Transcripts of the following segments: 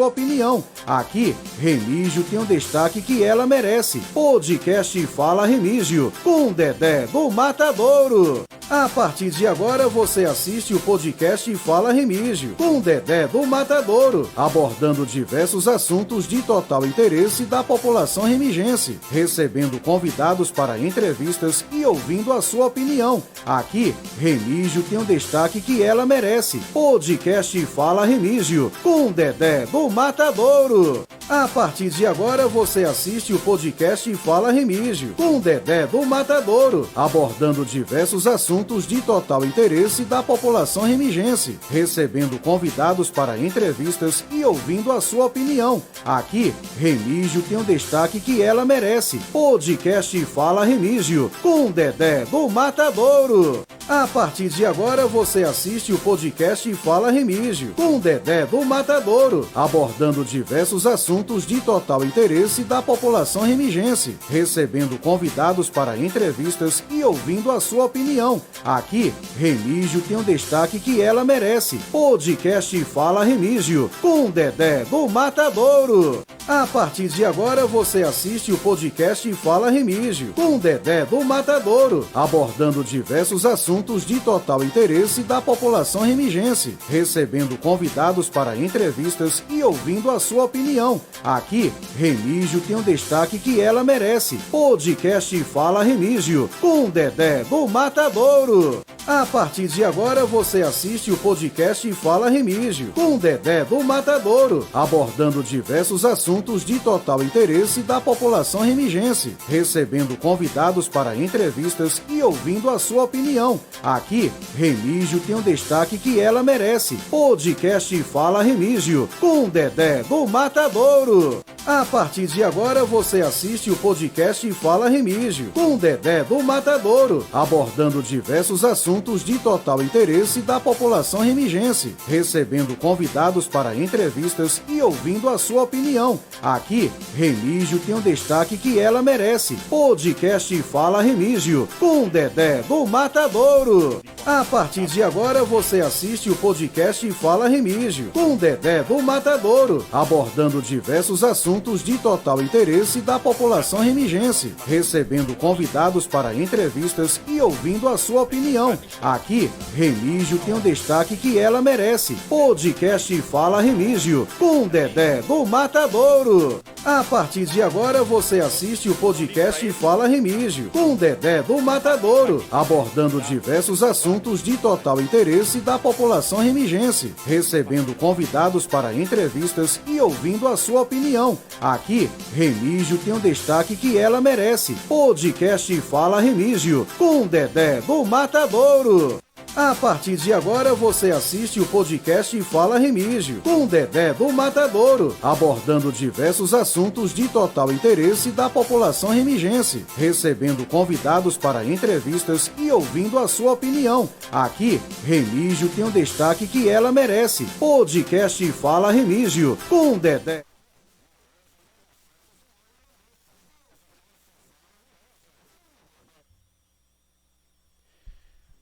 sua opinião. Aqui, Remígio tem um destaque que ela merece. Podcast Fala Remígio, com Dedé do Matadouro. A partir de agora você assiste o podcast Fala Remígio, com Dedé do Matadouro, abordando diversos assuntos de total interesse da população remigense, recebendo convidados para entrevistas e ouvindo a sua opinião. Aqui, Remígio tem um destaque que ela merece. Podcast Fala Remígio, com Dedé do Matadouro. A partir de agora você assiste o podcast Fala Remígio, com Dedé do Matadouro, abordando diversos assuntos de total interesse da população remigense, recebendo convidados para entrevistas e ouvindo a sua opinião. Aqui, Remígio tem um destaque que ela merece. Podcast Fala Remígio, com Dedé do Matadouro. A partir de agora você assiste o podcast Fala Remígio, com Dedé do Matadouro, abordando diversos assuntos de total interesse da população remigense, recebendo convidados para entrevistas e ouvindo a sua opinião. Aqui, Remígio tem um destaque que ela merece. Podcast Fala Remígio, com Dedé do Matadouro. A partir de agora você assiste o podcast Fala Remígio, com Dedé do Matadouro, abordando diversos assuntos de total interesse da população remigense, recebendo convidados para entrevistas e ouvindo a sua opinião. Aqui, Remígio tem um destaque que ela merece. Podcast Fala Remígio, com Dedé do Matadouro. A partir de agora você assiste o podcast Fala Remígio, com Dedé do Matadouro, abordando diversos assuntos de total interesse da população remigense, recebendo convidados para entrevistas e ouvindo a sua opinião. Aqui, Remígio tem um destaque que ela merece. Podcast Fala Remígio, com Dedé do Matadouro. A partir de agora você assiste o podcast Fala Remígio, com Dedé do Matadouro, abordando diversos assuntos de total interesse da população remigense, recebendo convidados para entrevistas e ouvindo a sua opinião. Aqui, Remígio tem um destaque que ela merece. Podcast Fala Remígio, com Dedé do Matadouro. A partir de agora você assiste o podcast Fala Remígio, com Dedé do Matadouro, abordando diversos assuntos de total interesse da população remigense, recebendo convidados para entrevistas e ouvindo a sua opinião. Aqui, Remígio tem um destaque que ela merece. Podcast Fala Remígio, com Dedé do Matadouro. A partir de agora você assiste o podcast Fala Remígio, com Dedé do Matadouro, abordando diversos assuntos de total interesse da população remigense, recebendo convidados para entrevistas e ouvindo a sua opinião. Aqui, Remígio tem um destaque que ela merece. Podcast Fala Remígio, com Dedé do Matadouro. A partir de agora você assiste o podcast Fala Remígio, com Dedé do Matadouro, abordando diversos assuntos de total interesse da população remigense, recebendo convidados para entrevistas e ouvindo a sua opinião. Aqui, Remígio tem um destaque que ela merece. Podcast Fala Remígio, com Dedé.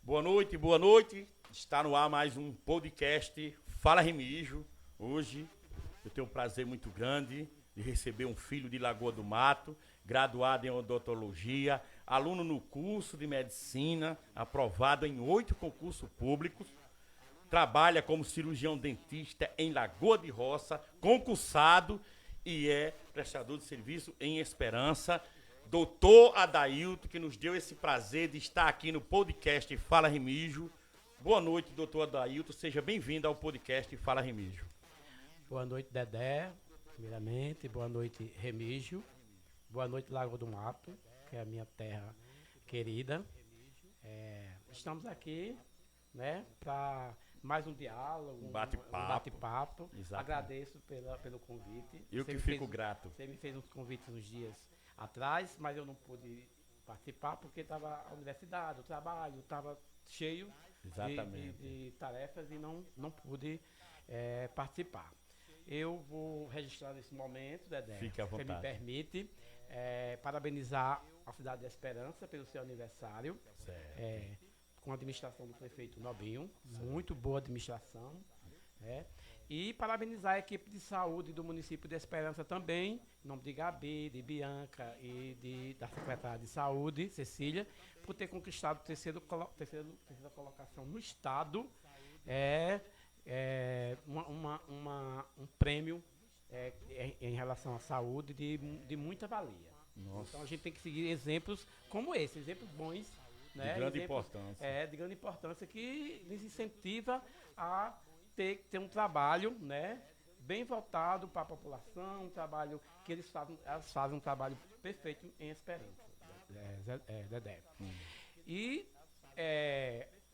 Boa noite, boa noite. Está no ar mais um podcast Fala Remígio. Hoje eu tenho um prazer muito grande de receber um filho de Lagoa do Mato, graduado em odontologia, aluno no curso de medicina, aprovado em 8 concursos públicos, trabalha como cirurgião dentista em Lagoa de Roça, concursado e é prestador de serviço em Esperança. Doutor Adailton, que nos deu esse prazer de estar aqui no podcast Fala Remígio. Boa noite, doutor Adailton. Seja bem-vindo ao podcast Fala Remígio. Boa noite, Dedé, primeiramente. Boa noite, Remígio. Boa noite, Lagoa do Mato, que é a minha terra querida. Estamos aqui, né, para mais um diálogo, um bate-papo. Agradeço pelo convite. Eu que fico grato. Você me fez uns convites uns dias atrás, mas eu não pude participar porque estava a universidade, o trabalho, estava cheio de tarefas e não pude participar. Eu vou registrar nesse momento, Dedé, fique à vontade. Se me permite, parabenizar a cidade de Esperança pelo seu aniversário, com a administração do prefeito Nobinho, muito boa administração, E parabenizar a equipe de saúde do município de Esperança também, em nome de Gabi, de Bianca e da secretária de saúde, Cecília, por ter conquistado a terceira colocação no estado. Um prêmio em relação à saúde de muita valia. Nossa. Então a gente tem que seguir exemplos como esse, exemplos bons, né? De grande Exemplos, importância. de grande importância que nos incentiva a ter um trabalho, né, bem voltado para a população, um trabalho que elas fazem um trabalho perfeito em Esperança, Dedé. E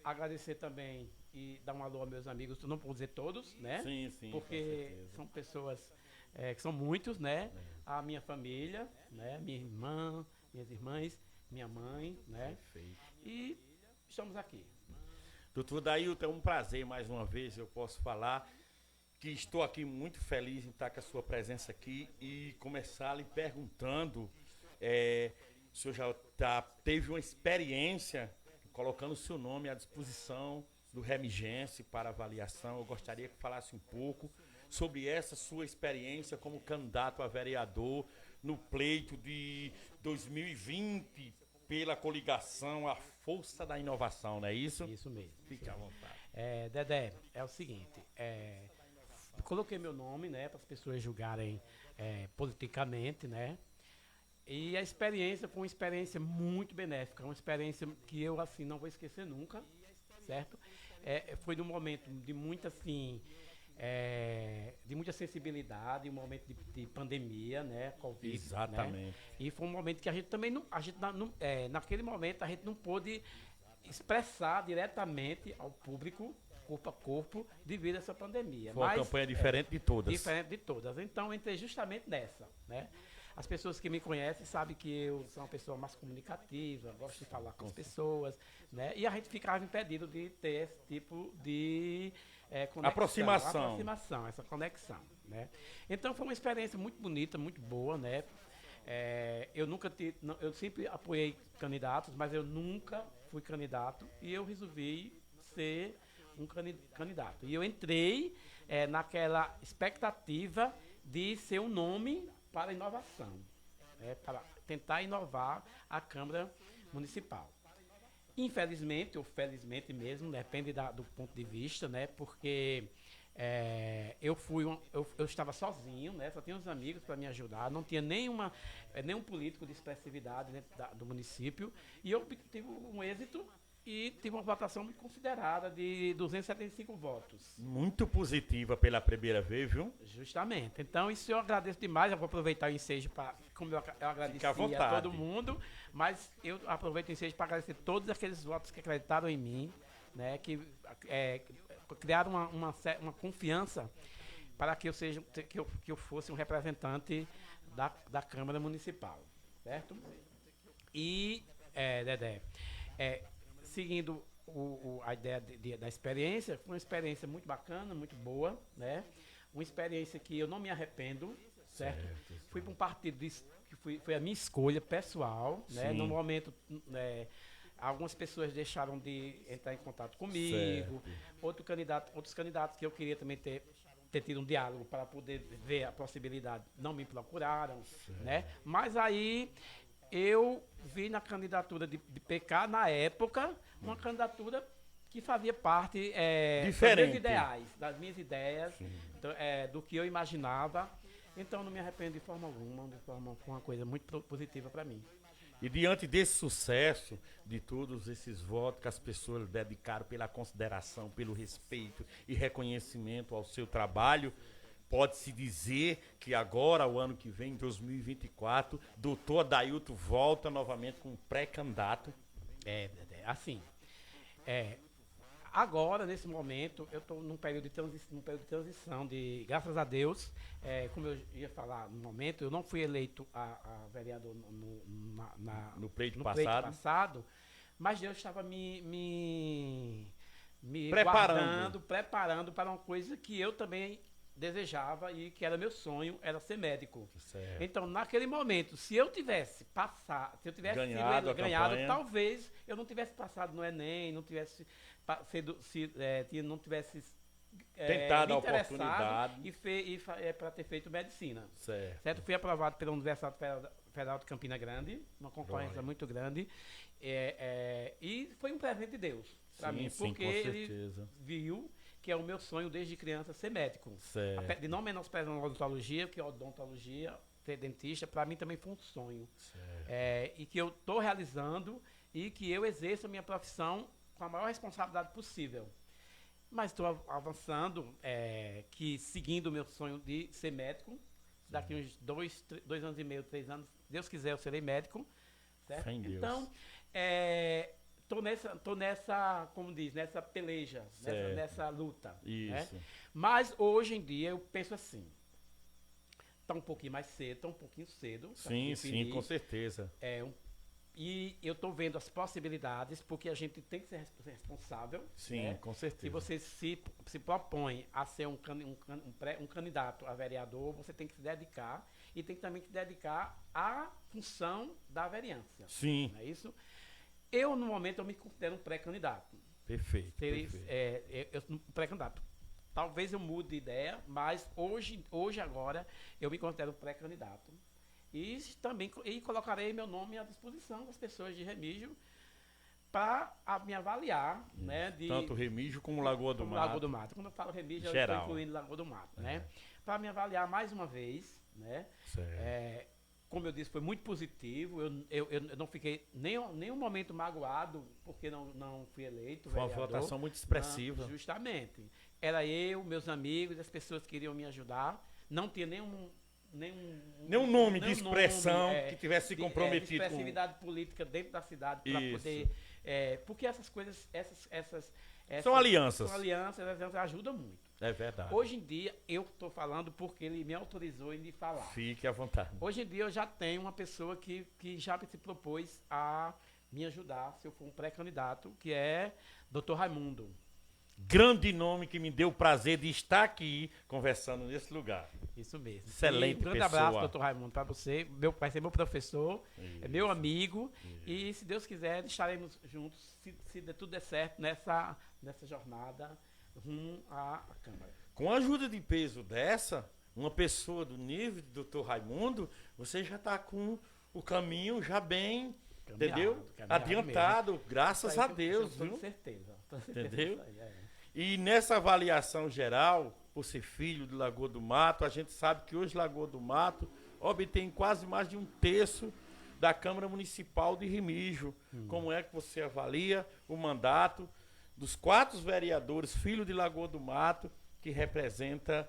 agradecer também e dar um alô aos meus amigos, não vou dizer todos, né? Sim, Porque são pessoas que são muitos, né? A minha família, né? Minha irmã, minhas irmãs, minha mãe, né? Perfeito. E estamos aqui. Doutor Dailton, é um prazer mais uma vez, eu posso falar que estou aqui muito feliz em estar com a sua presença aqui e começar lhe perguntando, o senhor já teve uma experiência colocando o seu nome à disposição do Remigense para avaliação. Eu gostaria que falasse um pouco sobre essa sua experiência como candidato a vereador no pleito de 2020 pela coligação A Força da Inovação, não é isso? Isso mesmo. Fique à vontade. Dedé, é o seguinte, coloquei meu nome, né, para as pessoas julgarem politicamente, né, e a experiência foi uma experiência muito benéfica, uma experiência que eu, assim, não vou esquecer nunca, certo? Foi num momento de muita, assim, de muita sensibilidade, um momento de pandemia, né, Covid. Exatamente. Né? E foi um momento que a gente também naquele momento a gente não pôde expressar diretamente ao público, corpo a corpo, devido a essa pandemia. Foi uma campanha diferente de todas. Diferente de todas. Então, eu entrei justamente nessa, né? As pessoas que me conhecem sabem que eu sou uma pessoa mais comunicativa, gosto de falar com as pessoas, né? E a gente ficava impedido de ter esse tipo de aproximação, essa conexão, né? Então foi uma experiência muito bonita, muito boa, né? Eu sempre apoiei candidatos, mas eu nunca fui candidato e eu resolvi ser um candidato. E eu entrei naquela expectativa de ser um nome para inovação, para tentar inovar a Câmara Municipal. Infelizmente, ou felizmente mesmo, depende do ponto de vista, né? Porque eu estava sozinho, né? Só tinha uns amigos para me ajudar, não tinha nenhum político de expressividade dentro do município, e eu tive um êxito e tive uma votação muito considerada de 275 votos. Muito positiva pela primeira vez, viu? Justamente. Então, isso eu agradeço demais. Eu vou aproveitar o ensejo para, como eu agradeci a todo mundo, mas eu aproveito o ensejo para agradecer todos aqueles votos que acreditaram em mim, né, que criaram uma confiança para que eu fosse um representante da Câmara Municipal, certo? E, Dedé, seguindo a ideia da experiência, foi uma experiência muito bacana, muito boa, né? Uma experiência que eu não me arrependo, certo? Fui para um partido que foi a minha escolha pessoal, né? No momento, algumas pessoas deixaram de entrar em contato comigo, outros candidatos que eu queria também ter tido um diálogo para poder ver a possibilidade, não me procuraram, né? Mas aí eu vi na candidatura de PK, na época, uma candidatura que fazia parte das minhas ideias, do que eu imaginava. Então, não me arrependo de forma alguma, foi uma coisa muito positiva para mim. E diante desse sucesso, de todos esses votos que as pessoas dedicaram pela consideração, pelo respeito e reconhecimento ao seu trabalho, pode-se dizer que agora, o ano que vem, 2024, doutor Dailton volta novamente como pré-candidato. Assim, agora, nesse momento, eu estou num período de transição, graças a Deus, como eu ia falar no momento, eu não fui eleito a vereador no pleito passado, mas Deus estava me preparando para uma coisa que eu também desejava e que era meu sonho, era ser médico. Certo. Então, naquele momento, se eu tivesse ganhado, talvez eu não tivesse passado no Enem, não tivesse Tentado me a interessado oportunidade. para ter feito medicina. Certo. Fui aprovado pela Universidade Federal de Campina Grande, uma concorrência Glória. muito grande. E foi um presente de Deus para Sim, mim, sim, porque com ele certeza. viu que é o meu sonho desde criança ser médico. Certo. De não menosprezando a odontologia, porque a odontologia, ser dentista, para mim também foi um sonho. Certo. E que eu estou realizando e que eu exerço a minha profissão com a maior responsabilidade possível. Mas estou avançando, que seguindo o meu sonho de ser médico, daqui uns 2 anos e meio, 3 anos, Deus quiser, eu serei médico. Certo? Fé em Deus. Então, tô nessa, como diz, nessa peleja, nessa luta. Isso. Né? Mas hoje em dia eu penso assim, tá um pouquinho mais cedo, tá um pouquinho cedo. Sim, com certeza. E eu estou vendo as possibilidades, porque a gente tem que ser responsável. Sim, né? com certeza. Se você se propõe a ser um candidato a vereador, você tem que se dedicar e tem que também se dedicar à função da vereança. Sim. Não é isso? Eu, no momento, eu me considero um pré-candidato. Perfeito. Eu um pré-candidato. Talvez eu mude de ideia, mas hoje agora, eu me considero um pré-candidato. E também colocarei meu nome à disposição das pessoas de Remígio para me avaliar, né? Tanto Remígio como Lagoa do Mato. Lagoa do Mato. Quando eu falo Remígio, eu Geral. estou incluindo Lagoa do Mato, né? Para me avaliar mais uma vez, né? Certo. Como eu disse, foi muito positivo. Eu não fiquei nenhum momento magoado porque não fui eleito. Foi uma vereador. votação muito expressiva. Não, justamente. Era eu, meus amigos, as pessoas que queriam me ajudar. Não tinha nenhum nome de expressão que tivesse se comprometido de expressividade política dentro da cidade para poder. Porque essas coisas, são alianças. São alianças ajudam muito. É verdade. Hoje em dia, eu estou falando porque ele me autorizou em falar. Fique à vontade. Hoje em dia, eu já tenho uma pessoa que já se propôs a me ajudar, se eu for um pré-candidato, que é Dr. Raimundo. Grande nome que me deu o prazer de estar aqui conversando nesse lugar. Isso mesmo. Excelente Um grande pessoa. abraço, doutor Raimundo, para você. Vai ser meu professor, é meu amigo. E, se Deus quiser, estaremos juntos, se tudo der certo, nessa jornada rumo à Câmara. Com a ajuda de peso dessa, uma pessoa do nível do doutor Raimundo, você já está com o caminho já bem, entendeu? Adiantado, mesmo. Graças a Deus, viu? Com certeza. Entendeu? E nessa avaliação geral, por ser filho de Lagoa do Mato, a gente sabe que hoje Lagoa do Mato obtém quase mais de 1/3 da Câmara Municipal de Remígio. Como é que você avalia o mandato dos 4 vereadores, filho de Lagoa do Mato, que representa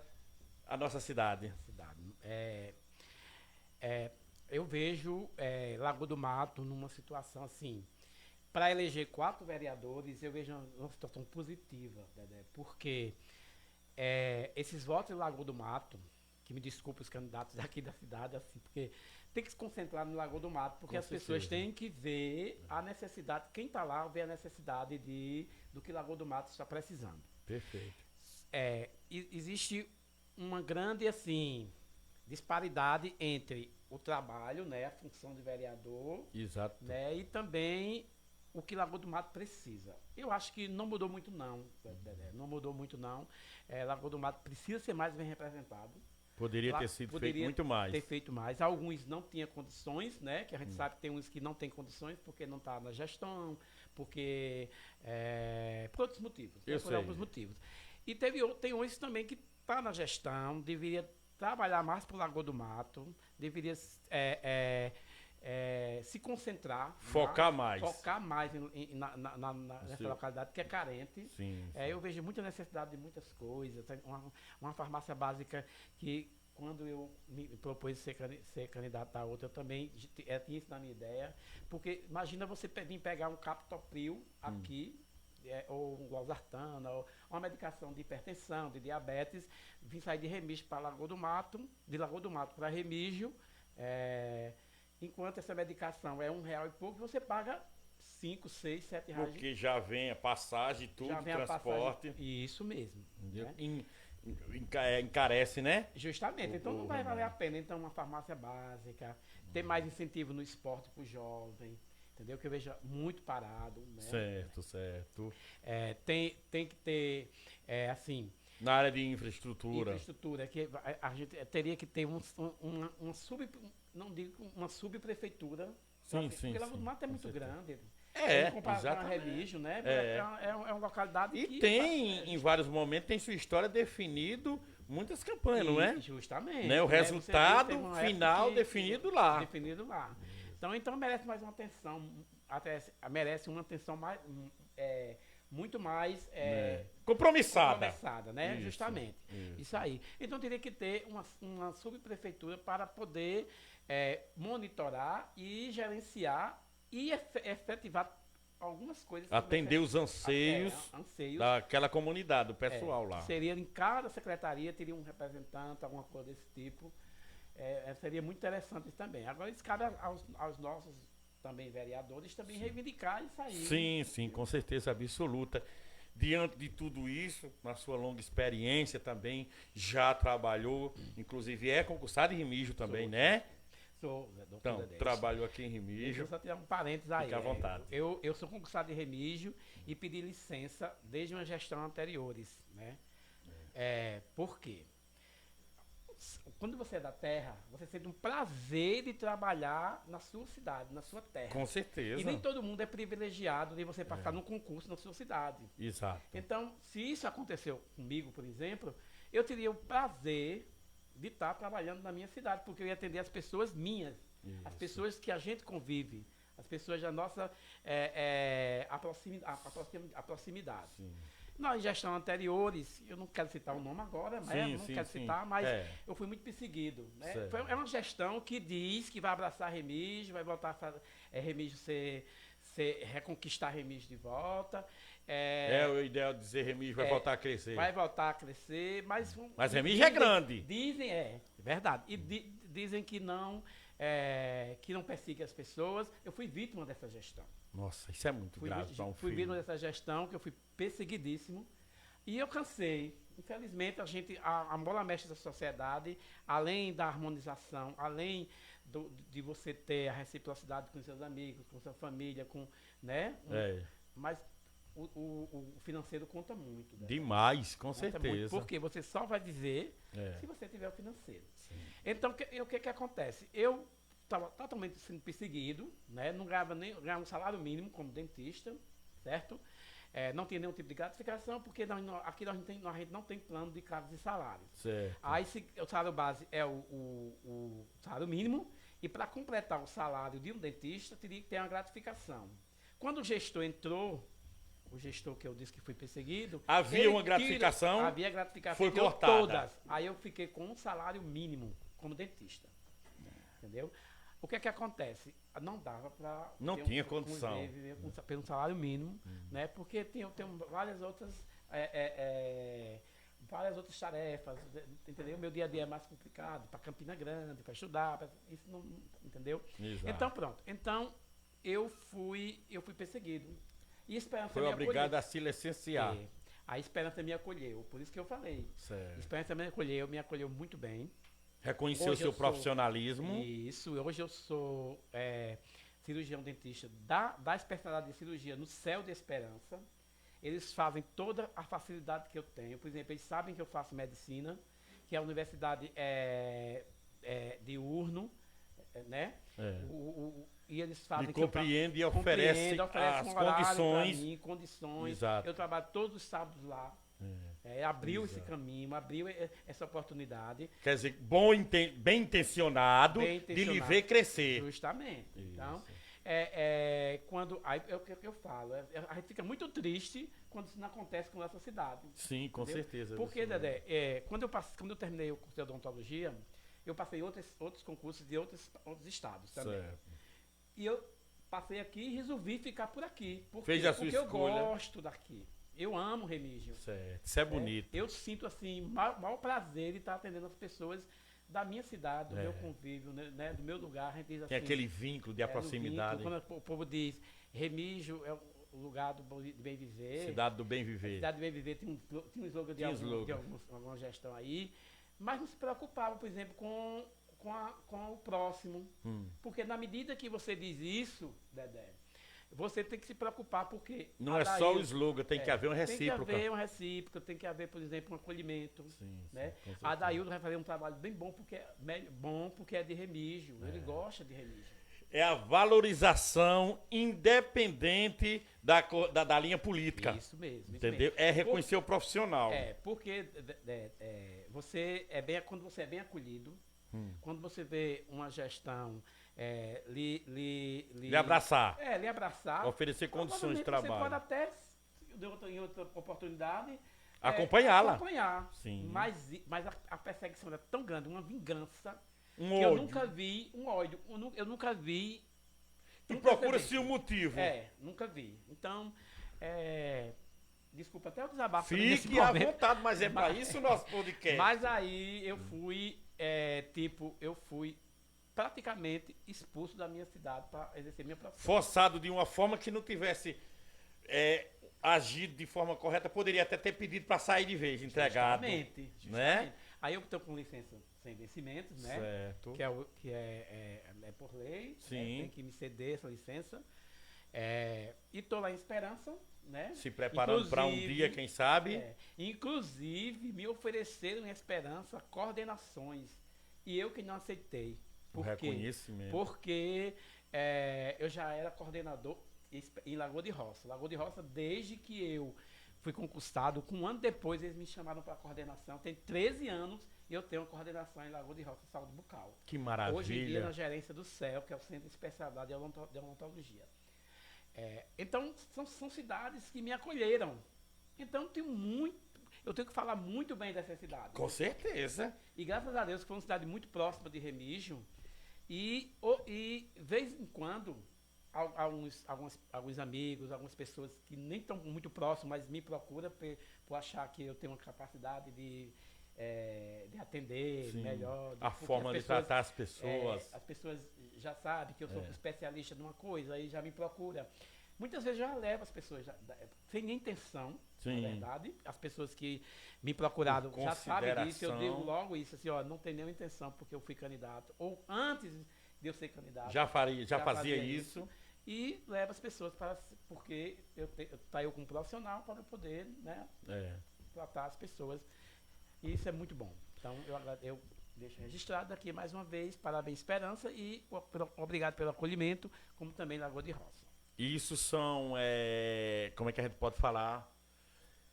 a nossa cidade? Eu vejo Lagoa do Mato numa situação assim. Para eleger 4 vereadores, eu vejo uma situação positiva, Dedé, porque esses votos de Lagoa do Mato, que me desculpe os candidatos daqui da cidade, assim, porque tem que se concentrar no Lagoa do Mato, porque as pessoas têm que ver a necessidade, quem está lá vê a necessidade do que Lagoa do Mato está precisando. Perfeito. Existe uma grande, assim, disparidade entre o trabalho, né, a função de vereador, exato, né, e também o que Lagoa do Mato precisa. Eu acho que não mudou muito não, não mudou muito não. Lagoa do Mato precisa ser mais bem representado. Poderia ter sido feito muito mais. Ter feito mais. Alguns não tinham condições, né? Que a gente sabe que tem uns que não têm condições porque não está na gestão, porque por outros motivos. Por alguns motivos. E tem uns também que está na gestão, deveria trabalhar mais para o Lagoa do Mato, deveria se concentrar, focar mais nessa localidade que é carente. Sim. Eu vejo muita necessidade de muitas coisas. Tem uma farmácia básica que, quando eu me propus ser candidato a outra, eu também tinha isso na minha ideia, porque imagina você vir pegar um Captopril aqui, ou um losartana, ou uma medicação de hipertensão, de diabetes, vir sair de Remígio para Lagoa do Mato, de Lagoa do Mato para Remígio, enquanto essa medicação é R$1 e pouco, você paga 5, 6, 7 reais. Porque já vem a passagem, tudo, transporte. Isso mesmo. Né? Encarece, né? Justamente. Então não vai valer a pena. Então, uma farmácia básica, ter mais incentivo no esporte para o jovem, entendeu? Que eu vejo muito parado. Né? Certo. Tem que ter, assim, Na área de infraestrutura. Infraestrutura, que a gente teria que ter não digo uma subprefeitura. Sim, Porque Lagoa do Mato é com muito certeza. grande. É, Comparado com a exatamente. Remígio, né? É. É uma localidade E que... tem, em vários momentos, tem sua história definido muitas campanhas, não é? Justamente. Né? O Você vê, resultado teve uma final época definido lá. Definido lá. Então merece mais uma atenção, merece uma atenção mais, muito mais Compromissada. né? Isso, Justamente. Isso aí. Então teria que ter uma subprefeitura para poder monitorar e gerenciar e efetivar algumas coisas. Atender os anseios daquela comunidade, do pessoal lá. Seria em cada secretaria, teria um representante, alguma coisa desse tipo. Seria muito interessante isso também. Agora, isso cabe aos nossos também vereadores também reivindicar isso aí. Sim, com certeza absoluta. Diante de tudo isso, na sua longa experiência também, já trabalhou, inclusive é concursado em Remígio também, né? Sou, Então, trabalhou aqui em Deixa eu Remígio. só tirar um parênteses aí. Fique à vontade. Eu sou concursado em Remígio e pedi licença desde uma gestão anteriores, né? Por quê? Quando você é da terra, você sente um prazer de trabalhar na sua cidade, na sua terra. Com certeza. E nem todo mundo é privilegiado de você passar num concurso na sua cidade. Exato. Então, se isso aconteceu comigo, por exemplo, eu teria o prazer de estar trabalhando na minha cidade, porque eu ia atender as pessoas minhas, as pessoas que a gente convive, as pessoas da nossa a proximidade. Sim. Nas gestões anteriores, eu não quero citar o nome agora, mas eu fui muito perseguido. Né? É uma gestão que diz que vai abraçar Remígio, vai voltar a fazer Remígio reconquistar Remígio de volta. O ideal de dizer Remígio vai voltar a crescer. Vai voltar a crescer, mas Remígio é grande. Dizem, verdade. E dizem que não persegue as pessoas. Eu fui vítima dessa gestão. Nossa, isso é muito grave para um filho. Fui vítima dessa gestão, que eu fui perseguidíssimo. E eu cansei. Infelizmente, a bola mestre da sociedade, além da harmonização, além de você ter a reciprocidade com seus amigos, com sua família, né? Mas o financeiro conta muito. Né? Demais, com conta certeza. Muito, porque você só vai dizer se você tiver o financeiro. Sim. Então, o que acontece? Eu estava totalmente sendo perseguido, né? Não ganhava um salário mínimo como dentista, certo? Não tinha nenhum tipo de gratificação, porque aqui a gente não tem plano de cargos e salários. Certo. Aí o salário base é o salário mínimo, e para completar o salário de um dentista, teria que ter uma gratificação. Quando o gestor entrou, o gestor que eu disse que fui perseguido... Havia uma gratificação? Havia gratificação. Foi cortada. Todas. Aí eu fiquei com um salário mínimo como dentista. Entendeu? O que é que acontece? Não dava para... Não tinha condição. Viver pelo salário mínimo, né? Porque tem várias outras tarefas, entendeu? Meu dia a dia é mais complicado, para Campina Grande, para estudar, isso não, entendeu? Exato. Então, pronto. Então, eu fui perseguido. E a Esperança foi obrigado a se licenciar. A Esperança me acolheu, por isso que eu falei. Certo. A Esperança me acolheu muito bem. Reconheceu o seu profissionalismo. Isso, hoje eu sou cirurgião dentista da especialidade de cirurgia no Céu de Esperança. Eles fazem toda a facilidade que eu tenho. Por exemplo, eles sabem que eu faço medicina, que é a universidade de Urno, né? E eles fazem... compreende e oferece as condições. Exato. Eu trabalho todos os sábados lá. Abriu esse caminho, abriu essa oportunidade. Quer dizer, bem intencionado de lhe ver crescer. Justamente. Isso. Então, quando o que eu falo, a gente fica muito triste quando isso não acontece com a nossa cidade. Sim, com certeza. Porque, Dedé, quando eu terminei o curso de odontologia, eu passei outros concursos de outros estados também. Certo. E eu passei aqui e resolvi ficar por aqui. Porque escolha. Eu gosto daqui. Eu amo Remígio. Certo. Isso é bonito. Eu sinto, assim, maior prazer de estar atendendo as pessoas da minha cidade, do meu convívio, né, do meu lugar. A gente diz assim, tem aquele vínculo de proximidade. Quando o povo diz, Remígio é o lugar do bem viver. Cidade do bem viver. Cidade do bem viver tem um slogan de alguma gestão aí. Mas não se preocupava, por exemplo, com o próximo. Porque na medida que você diz isso, Dedé, você tem que se preocupar porque... Não é só o slogan, tem que haver uma recíproca. Tem que haver uma recíproca, tem que haver, por exemplo, um acolhimento. Sim, né? com certeza. A Adaildo vai fazer um trabalho bem bom porque é de Remígio, ele gosta de Remígio. É a valorização independente da linha política. Isso mesmo. Entendeu? É reconhecer o profissional. Porque quando você é bem acolhido, quando você vê uma gestão lhe abraçar. Lhe abraçar. Oferecer condições de trabalho. Você pode até, em outra oportunidade, acompanhá-la. Acompanhar. Sim. Mas a perseguição é tão grande, uma vingança, que eu nunca vi, um ódio, eu nunca vi. E procura-se o motivo. Nunca vi. Então, desculpa até o desabafo. Fique à vontade, mas é para isso o nosso podcast. Mas aí eu fui, eu fui praticamente expulso da minha cidade para exercer minha profissão. Forçado de uma forma que não tivesse agido de forma correta, poderia até ter pedido para sair de vez, entregado. Justamente. Né? Aí eu estou com licença sem vencimentos, né? Certo. Que é por lei. Sim. Tem que me ceder essa licença. E estou lá em Esperança, né? Se preparando para um dia, quem sabe. Inclusive, me ofereceram em Esperança coordenações. E eu que não aceitei. O reconhecimento. Porque eu já era coordenador em Lagoa de Roça. Lagoa de Roça, desde que eu fui concursado, um ano depois eles me chamaram para coordenação. Tem 13 anos e eu tenho coordenação em Lagoa de Roça, saúde bucal. Que maravilha. Hoje em dia na gerência do CEL, que é o Centro de Especialidade de Odontologia. Então, são cidades que me acolheram. Então, eu tenho que falar muito bem dessas cidades. Com certeza. E graças a Deus que foi uma cidade muito próxima de Remígio. E vez em quando, alguns amigos, algumas pessoas que nem estão muito próximos, mas me procuram por achar que eu tenho uma capacidade de atender melhor. A forma de tratar as pessoas. As pessoas já sabem que eu sou especialista numa coisa, aí já me procura. Muitas vezes eu já levo as pessoas, sem nem intenção, na verdade. As pessoas que me procuraram já sabem disso, eu digo logo isso, assim, não tem nenhuma intenção porque eu fui candidato. Ou antes de eu ser candidato. Já fazia isso. E levo as pessoas porque eu como profissional para eu poder, né, tratar as pessoas. E isso é muito bom. Então, eu deixo registrado aqui mais uma vez, parabéns Esperança e obrigado pelo acolhimento, como também Lagoa de Roça. Isso são, como é que a gente pode falar?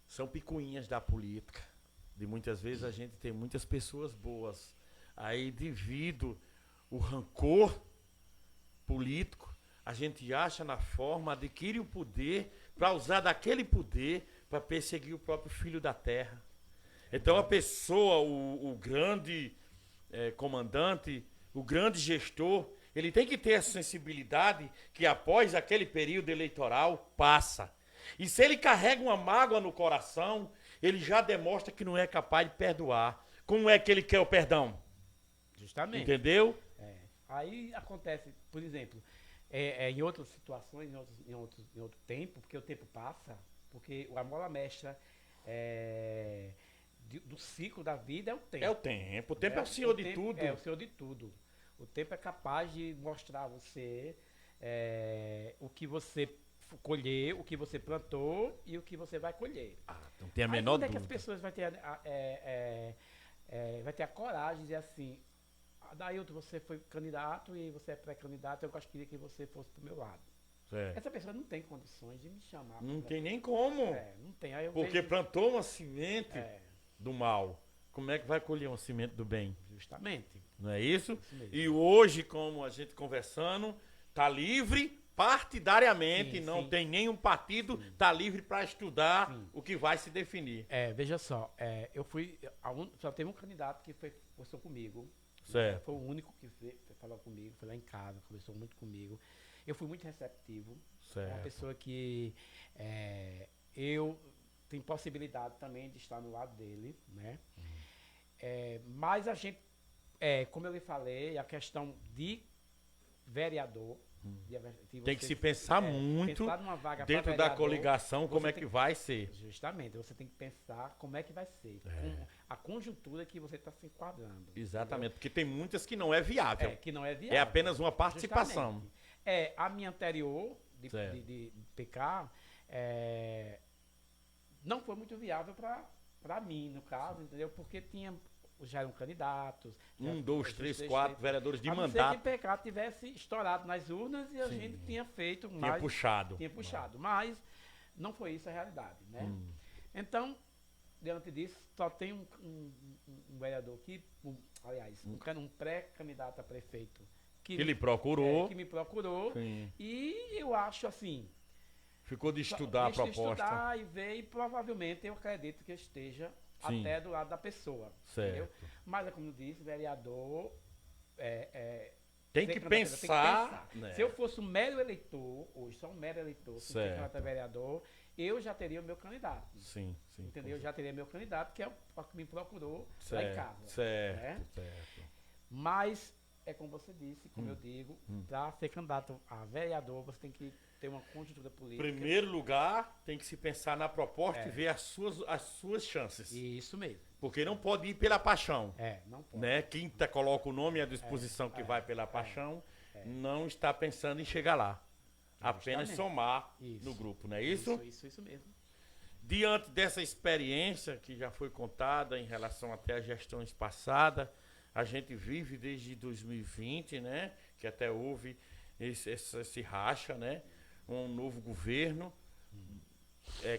São picuinhas da política. De muitas vezes a gente tem muitas pessoas boas. Aí, devido o rancor político, a gente acha na forma, adquire o poder para usar daquele poder para perseguir o próprio filho da terra. Então a pessoa, o grande comandante, o grande gestor, ele tem que ter essa sensibilidade que após aquele período eleitoral passa. E se ele carrega uma mágoa no coração, ele já demonstra que não é capaz de perdoar. Como é que ele quer o perdão? Justamente. Entendeu? Aí acontece, por exemplo, em outras situações, em outro tempo, porque o tempo passa, porque a mola mestra do ciclo da vida é o tempo. É o tempo. O tempo é o senhor de tudo. É o senhor de tudo. O tempo é capaz de mostrar a você o que você colher, o que você plantou e o que você vai colher. Não tem a menor dúvida. É que as pessoas vão ter a coragem de dizer assim, Adaildo, você foi candidato e você é pré-candidato, eu gostaria que você fosse pro meu lado. Essa pessoa não tem condições de me chamar. Não tem nem como. Não tem. Aí porque plantou uma semente do mal. Como é que vai colher uma semente do bem? Justamente. Não é isso? Mesmo. E hoje, como a gente conversando, tá livre partidariamente, não tem nenhum partido, tá livre para estudar o que vai se definir. Veja só, só teve um candidato que conversou comigo. Certo. Foi o único que falou comigo, foi lá em casa, conversou muito comigo. Eu fui muito receptivo. Certo. Uma pessoa que eu tenho possibilidade também de estar no lado dele, né? Mas a gente, como eu lhe falei, a questão de vereador, tem que se pensar muito pensar numa vaga dentro vereador, da coligação, como é que vai ser. Justamente, você tem que pensar como é que vai ser, com a conjuntura que você está se enquadrando. Exatamente, porque tem muitas que não é viável. Que não é viável. É apenas uma participação. A minha anterior, Certo. de picar, não foi muito viável para mim, no caso, entendeu? Porque já eram candidatos. Um, dois, três, quatro vereadores de a não mandato. ser que o PK tivesse estourado nas urnas e a gente tinha feito mais. Tinha puxado. Mas não foi isso a realidade, né? Então, diante disso, só tem um vereador que, um pré-candidato a prefeito Que lhe procurou. que me procurou. Sim. E eu acho assim. Ficou de estudar a proposta. Estudar e ver, e provavelmente eu acredito que eu esteja Sim. até do lado da pessoa. Certo. Entendeu? Mas é como eu disse, vereador. Tem que pensar. Né? Se eu fosse um mero eleitor, hoje só um mero eleitor, se eu fosse vereador, eu já teria o meu candidato. Sim. Entendeu? Eu já teria meu candidato, que é o que me procurou certo, lá em casa. Certo. Mas, é como você disse, como eu digo, para ser candidato a vereador, você tem que ter uma conjuntura política. Em primeiro lugar, tem que se pensar na proposta e ver as suas chances. Isso mesmo. Porque não pode ir pela paixão. Não pode. Né? Quem coloca o nome à disposição que vai pela paixão, não está pensando em chegar lá. Apenas somar no grupo, não é isso? Isso mesmo. Diante dessa experiência que já foi contada em relação até às gestões passadas, a gente vive desde 2020, né? Que até houve esse racha, né? Um novo governo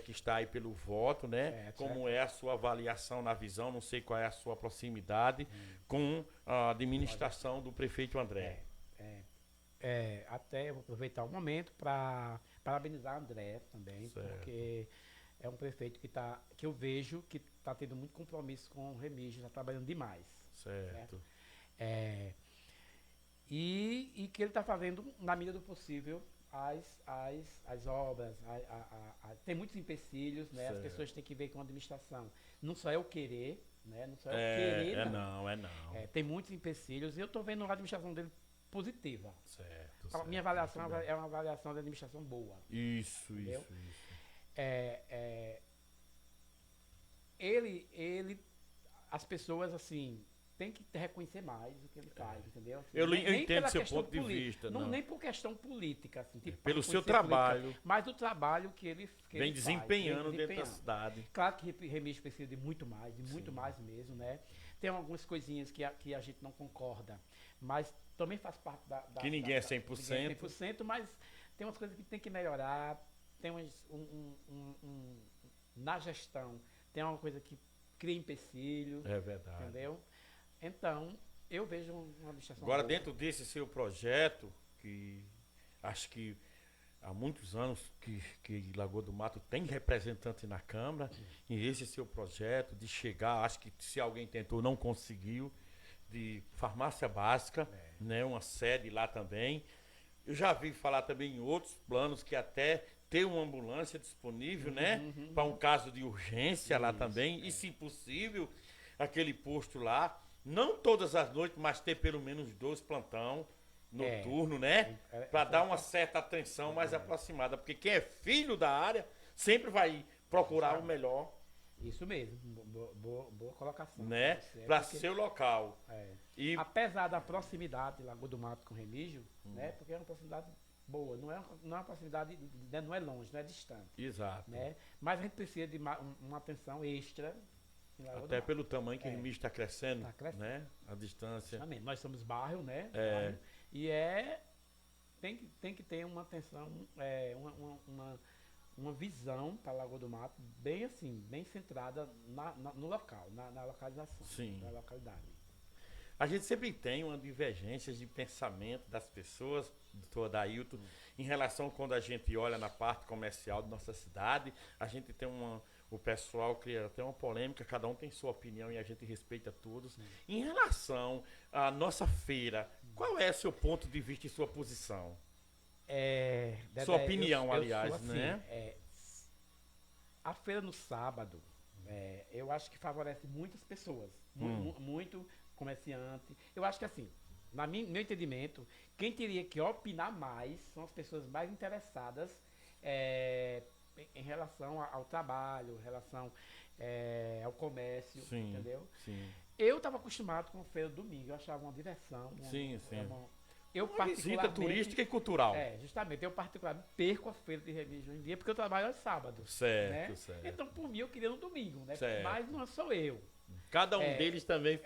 que está aí pelo voto, né? Como é a sua avaliação na visão, não sei qual é a sua proximidade com a administração do prefeito André. Até eu vou aproveitar o momento para parabenizar André também, porque é um prefeito que eu vejo que está tendo muito compromisso com o Remígio, está trabalhando demais. Certo. E que ele está fazendo, na medida do possível, as obras. Tem muitos empecilhos, né? As pessoas têm que ver com a administração. Não só é o querer, né? Não só é o querer, não. Tem muitos empecilhos e eu estou vendo a administração dele positiva. A minha avaliação é uma avaliação da administração boa. Isso. Ele, as pessoas, assim, tem que reconhecer mais o que ele faz, entendeu? Assim, eu entendo seu ponto de vista. Nem por questão política, assim, tipo, pelo seu trabalho. Política, mas o trabalho que ele vem desempenhando dentro da cidade. Claro que Remígio precisa de muito mais, muito mais mesmo, né? Tem algumas coisinhas que a gente não concorda, mas também faz parte da que ninguém é 100%. Ninguém é 100%, mas tem umas coisas que tem que melhorar, tem na gestão, tem uma coisa que cria empecilhos. É verdade. Entendeu? Então, eu vejo uma administração agora, boa. dentro desse seu projeto, que acho que há muitos anos que Lagoa do Mato tem representante na Câmara, e esse seu projeto de chegar, acho que se alguém tentou, não conseguiu, de farmácia básica, né, uma sede lá também. Eu já vi falar também em outros planos que até ter uma ambulância disponível, né, para um caso de urgência lá também, e se possível, aquele posto lá, não todas as noites, mas ter pelo menos 2 plantão noturno, né, para dar uma certa atenção mais aproximada, porque quem é filho da área sempre vai procurar o melhor. Isso mesmo, boa colocação. Né? Para seu local. E apesar da proximidade de Lagoa do Mato com o Remígio, né? Porque é uma proximidade boa, não é uma proximidade, não é longe, não é distante. Exato. Né? Mas a gente precisa de uma atenção extra. Até pelo tamanho que o Remígio está crescendo, né? A distância. Justamente. Nós somos bairro, né? Bairro, e tem que ter uma atenção, uma visão para a Lagoa do Mato bem assim, bem centrada no local, na localização, na localidade. A gente sempre tem uma divergência de pensamento das pessoas, doutor Adailton, em relação quando a gente olha na parte comercial da nossa cidade, a gente tem o pessoal cria até uma polêmica, cada um tem sua opinião e a gente respeita todos. Em relação à nossa feira, qual é seu ponto de vista e sua posição? Sua opinião, aliás, assim, né? A feira no sábado, eu acho que favorece muitas pessoas, muito comerciante. Eu acho que assim, meu entendimento, quem teria que opinar mais são as pessoas mais interessadas em relação ao trabalho, em relação ao comércio, entendeu? Sim. Eu estava acostumado com a feira do domingo, eu achava uma diversão. eu Uma visita particularmente... turística e cultural. Justamente, eu particularmente perco a feira de Remígio em dia, porque eu trabalho aos sábados. Certo, né? certo. Então, por mim, eu queria no domingo, né? Certo. Mas não sou eu. Cada um deles também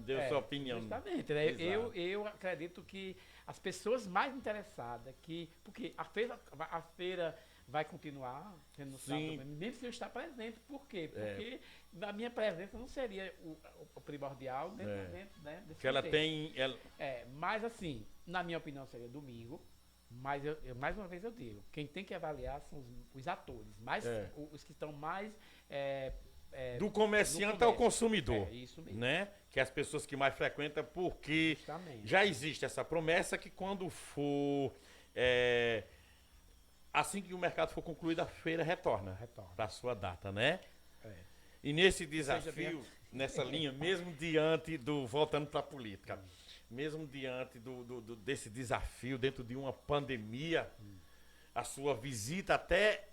deu sua opinião. Justamente, né? Exato. Eu acredito que as pessoas mais interessadas, porque a feira vai continuar sendo no sábado, mesmo se eu estar presente. Por quê? Porque a minha presença não seria o primordial dentro né, desse Porque ela contexto. tem... Mas assim, na minha opinião seria domingo, mas mais uma vez eu digo, quem tem que avaliar são os atores, os que estão mais... do comerciante ao consumidor. Isso mesmo. Né? Que é as pessoas que mais frequentam, porque Justamente. já existe essa promessa que quando for... assim que o mercado for concluído, a feira retorna. Para a sua data, né? E nesse desafio, nessa linha, mesmo diante do... Voltando para a política, mesmo diante desse desafio, dentro de uma pandemia, a sua visita até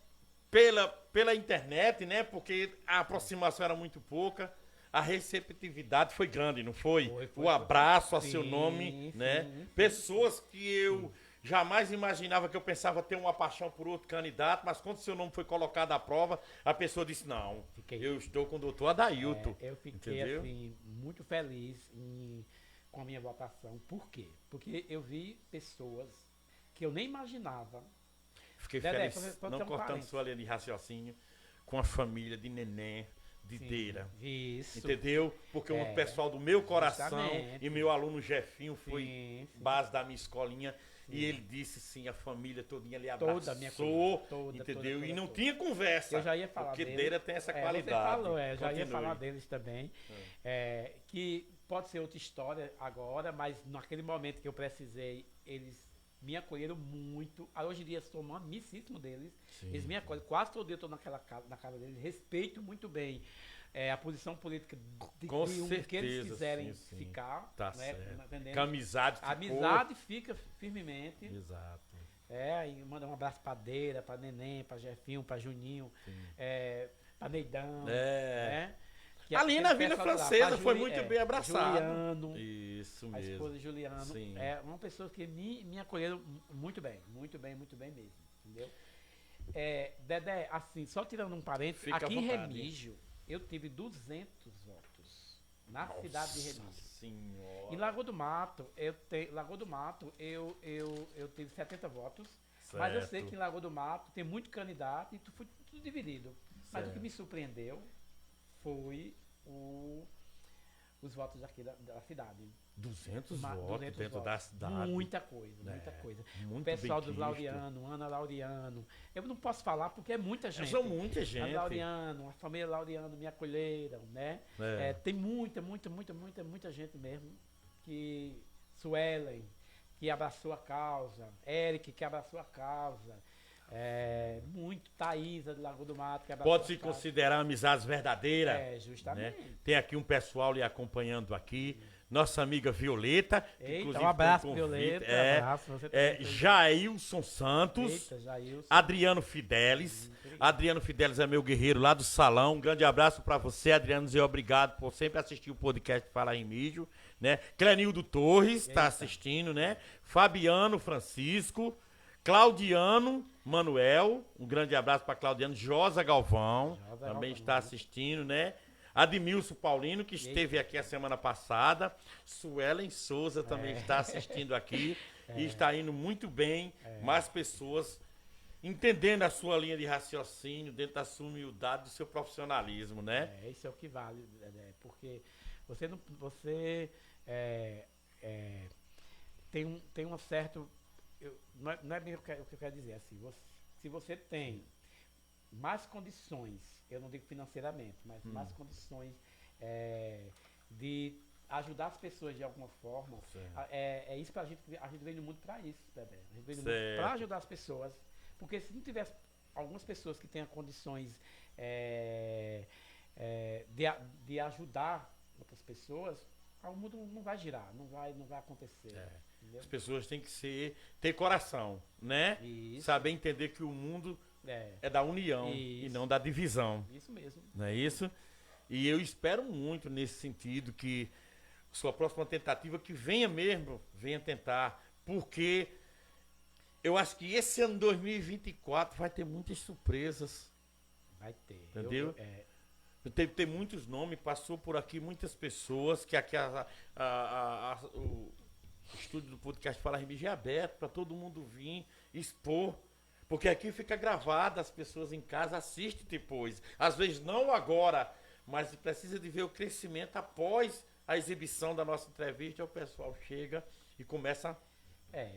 pela internet, né? Porque a aproximação era muito pouca, a receptividade foi grande, não foi? O abraço a seu nome, né? Pessoas que eu jamais imaginava, que eu pensava ter uma paixão por outro candidato, mas quando seu nome foi colocado à prova, a pessoa disse, não, eu estou com o doutor Adailton. Eu fiquei, assim, muito feliz com a minha votação. Por quê? Porque eu vi pessoas que eu nem imaginava. Fiquei feliz, não cortando sua linha de raciocínio, com a família de neném, de Deira. Isso. Entendeu? Porque o pessoal do meu coração Justamente. e meu aluno Jefinho foi base da minha escolinha. E ele disse sim, a família todinha ali abraçou, toda a minha entendeu? Toda, e não tinha conversa. Eu já ia falar porque deles. Deira tem essa qualidade. Você falou, eu já ia Continue. falar deles também. Que pode ser outra história agora, mas naquele momento que eu precisei, eles me acolheram muito. Hoje em dia sou um amicíssimo deles. Sim. Eles me acolhem. Quase todo dia eu estou na casa deles. Respeito muito bem a posição política Com certeza, que eles quiserem sim. ficar. Tá né, certo. Que a amizade ficou... A amizade fica firmemente. Exato. E manda um abraço pra Deira, pra Neném, pra Jefinho, pra Juninho, pra Neidão. Que ali na Vila Francesa foi muito bem abraçado. Juliano. Isso mesmo. A esposa de Juliano. Sim. É uma pessoa que me acolheram muito bem mesmo. Entendeu? Dedé, assim, só tirando um parênteses, Fica aqui em à vontade. Remígio, eu tive 200 votos. Na cidade de Remígio. Senhora. Em Lagoa do Mato, eu tive 70 votos. Certo. Mas eu sei que em Lagoa do Mato tem muito candidato e foi tudo dividido. Mas Certo. o que me surpreendeu foi os votos aqui da cidade. 200 votos 200 dentro votos. da cidade. Muita coisa. Muito O pessoal bem dos quisto. Laureano, Ana Laureano. Eu não posso falar porque é muita gente. São muita gente. Ana Laureano, a família Laureano me acolheram, né? Tem muita gente mesmo. Suelen, que abraçou a causa. Eric, que abraçou a causa. Thaísa de Lagoa do Mato, que abraçou Pode se a causa. considerar amizades verdadeiras. Justamente. Né? Tem aqui um pessoal lhe acompanhando aqui. Nossa amiga Violeta. Que Eita, inclusive um abraço, tem convite. Violeta. Abraço, você também. Jailson Santos. Eita, Jailson. Adriano Fidelis. Adriano Fidelis é meu guerreiro lá do salão. Um grande abraço pra você, Adriano. Dizer obrigado por sempre assistir o podcast Fala Remígio, né? Clenildo Torres tá assistindo, né? Fabiano Francisco. Claudiano Manuel, um grande abraço para Claudiano. Josa Galvão também está assistindo, né? Admilson Paulino, que esteve aqui a semana passada. Suelen Souza também está assistindo aqui. E está indo muito bem. Mais pessoas entendendo a sua linha de raciocínio, dentro da sua humildade, do seu profissionalismo, né? Isso é o que vale, porque você tem um certo... não é bem o que eu quero dizer, assim, se você tem mais condições, eu não digo financeiramente, mas mais condições de ajudar as pessoas de alguma forma, é isso que a gente veio no mundo para isso, Dedé. A gente veio no mundo para ajudar as pessoas, porque se não tivesse algumas pessoas que tenham condições de ajudar outras pessoas, o mundo não vai girar, não vai acontecer. As pessoas têm que ter coração, né? Isso. Saber entender que o mundo é da união e não da divisão. Isso mesmo. Não é isso? E eu espero muito nesse sentido que sua próxima tentativa que venha tentar porque eu acho que esse ano 2024 vai ter muitas surpresas. Vai ter. Entendeu? Tem muitos nomes, passou por aqui muitas pessoas, que aqui o estúdio do podcast Fala Remígio é aberto para todo mundo vir expor. Porque aqui fica gravado, as pessoas em casa assistem depois. Às vezes não agora, mas precisa de ver o crescimento após a exibição da nossa entrevista. O pessoal chega e começa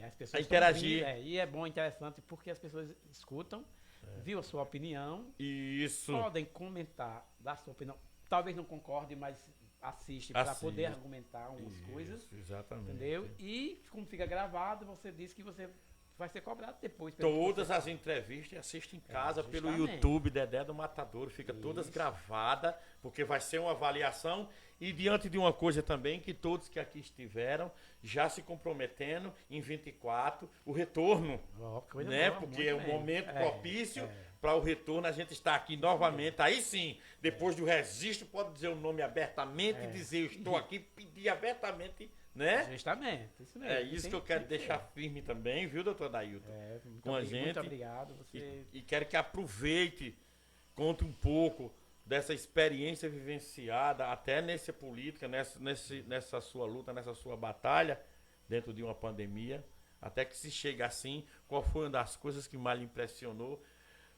as pessoas a interagir. E é bom, interessante, porque as pessoas escutam, viu a sua opinião. Isso. Podem comentar da sua opinião. Talvez não concorde, mas assiste para poder argumentar algumas coisas. Exatamente. Entendeu? E como fica gravado, você diz que você vai ser cobrado depois. Todas as entrevistas assistem em casa pelo YouTube Dedé do Matadouro. Fica todas gravadas, porque vai ser uma avaliação. E diante de uma coisa também, que todos que aqui estiveram já se comprometendo em 24, o retorno. Né? Boa, porque é um momento propício para o retorno. A gente está aqui novamente. Aí sim, depois do registro, pode dizer o nome abertamente, dizer eu estou aqui, pedir abertamente. Né? Justamente, isso mesmo. É isso que eu quero deixar firme também, viu, doutor Dailton? Com a gente. Muito obrigado. E quero que aproveite, conte um pouco dessa experiência vivenciada, até nessa política, nessa sua luta, nessa sua batalha, dentro de uma pandemia, até que se chegue assim, qual foi uma das coisas que mais lhe impressionou?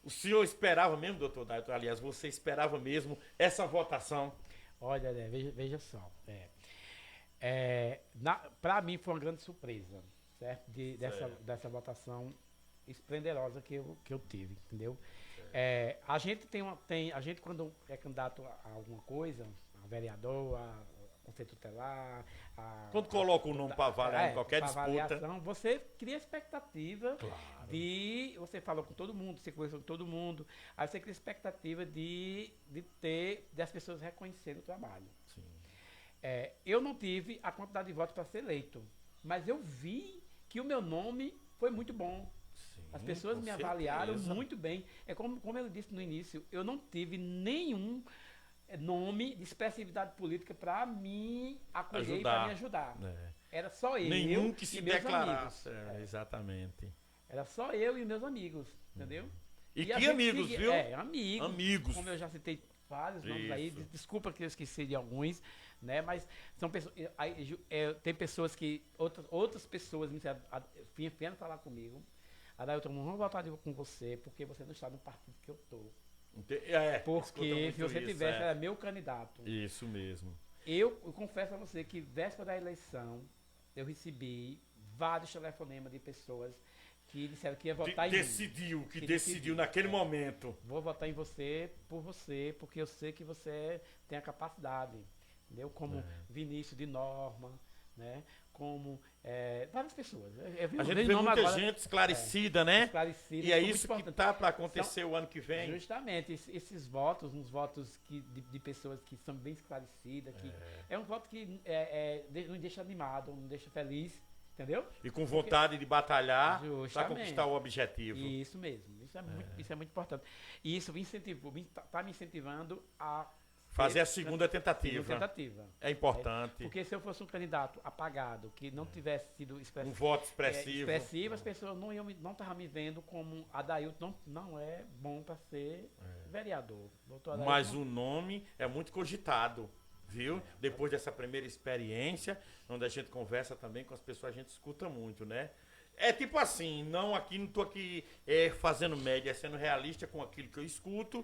O senhor esperava mesmo, doutor Dailton, aliás, você esperava mesmo essa votação? Olha, veja só, para mim foi uma grande surpresa, certo? Dessa votação esplendorosa que eu tive, entendeu? A gente a gente quando é candidato a alguma coisa, a vereador, a conselho tutelar, quando coloca o nome para avaliar em qualquer disputa, avaliação, você cria expectativa de, você falou com todo mundo, você conversou com todo mundo, aí você cria expectativa de das pessoas reconhecerem o trabalho. Sim. Eu não tive a quantidade de votos para ser eleito, mas eu vi que o meu nome foi muito bom. Sim, as pessoas me avaliaram muito bem. É como eu disse no início, eu não tive nenhum nome de expressividade política para me acolher e para me ajudar. Era só eu. Nenhum que se e meus declarasse. amigos. Exatamente. Era só eu e meus amigos, entendeu? E que amigos, viu? Amigos. Como eu já citei vários nomes aí, desculpa que eu esqueci de alguns, né? Mas são pessoas, tem pessoas que outras pessoas vieram falar comigo. Adailton, não vou votar com você porque você não está no partido que eu tô. Porque se você tivesse, era meu candidato. Isso mesmo. Eu confesso a você que véspera da eleição eu recebi vários telefonemas de pessoas que disseram que ia votar em mim. Que decidiu naquele momento. Vou votar em você, porque eu sei que você tem a capacidade. Entendeu? Como Vinícius de Norma, né? Como várias pessoas. A gente vê muita gente esclarecida, né? Esclarecida, e é isso que está para acontecer o ano que vem. Justamente, esses votos, uns votos de pessoas que são bem esclarecidas, que é um voto que não deixa animado, não deixa feliz, entendeu? E com vontade de batalhar para conquistar o objetivo. Isso mesmo, isso é muito importante. E isso está me incentivando a fazer a segunda tentativa. É importante. Porque se eu fosse um candidato apagado, que não tivesse sido um voto expressivo, as pessoas não estavam me vendo como Adailton não é bom para ser vereador. Mas o nome é muito cogitado, viu? Depois dessa primeira experiência, onde a gente conversa também com as pessoas, a gente escuta muito, né? É tipo assim, não estou aqui fazendo média, sendo realista com aquilo que eu escuto,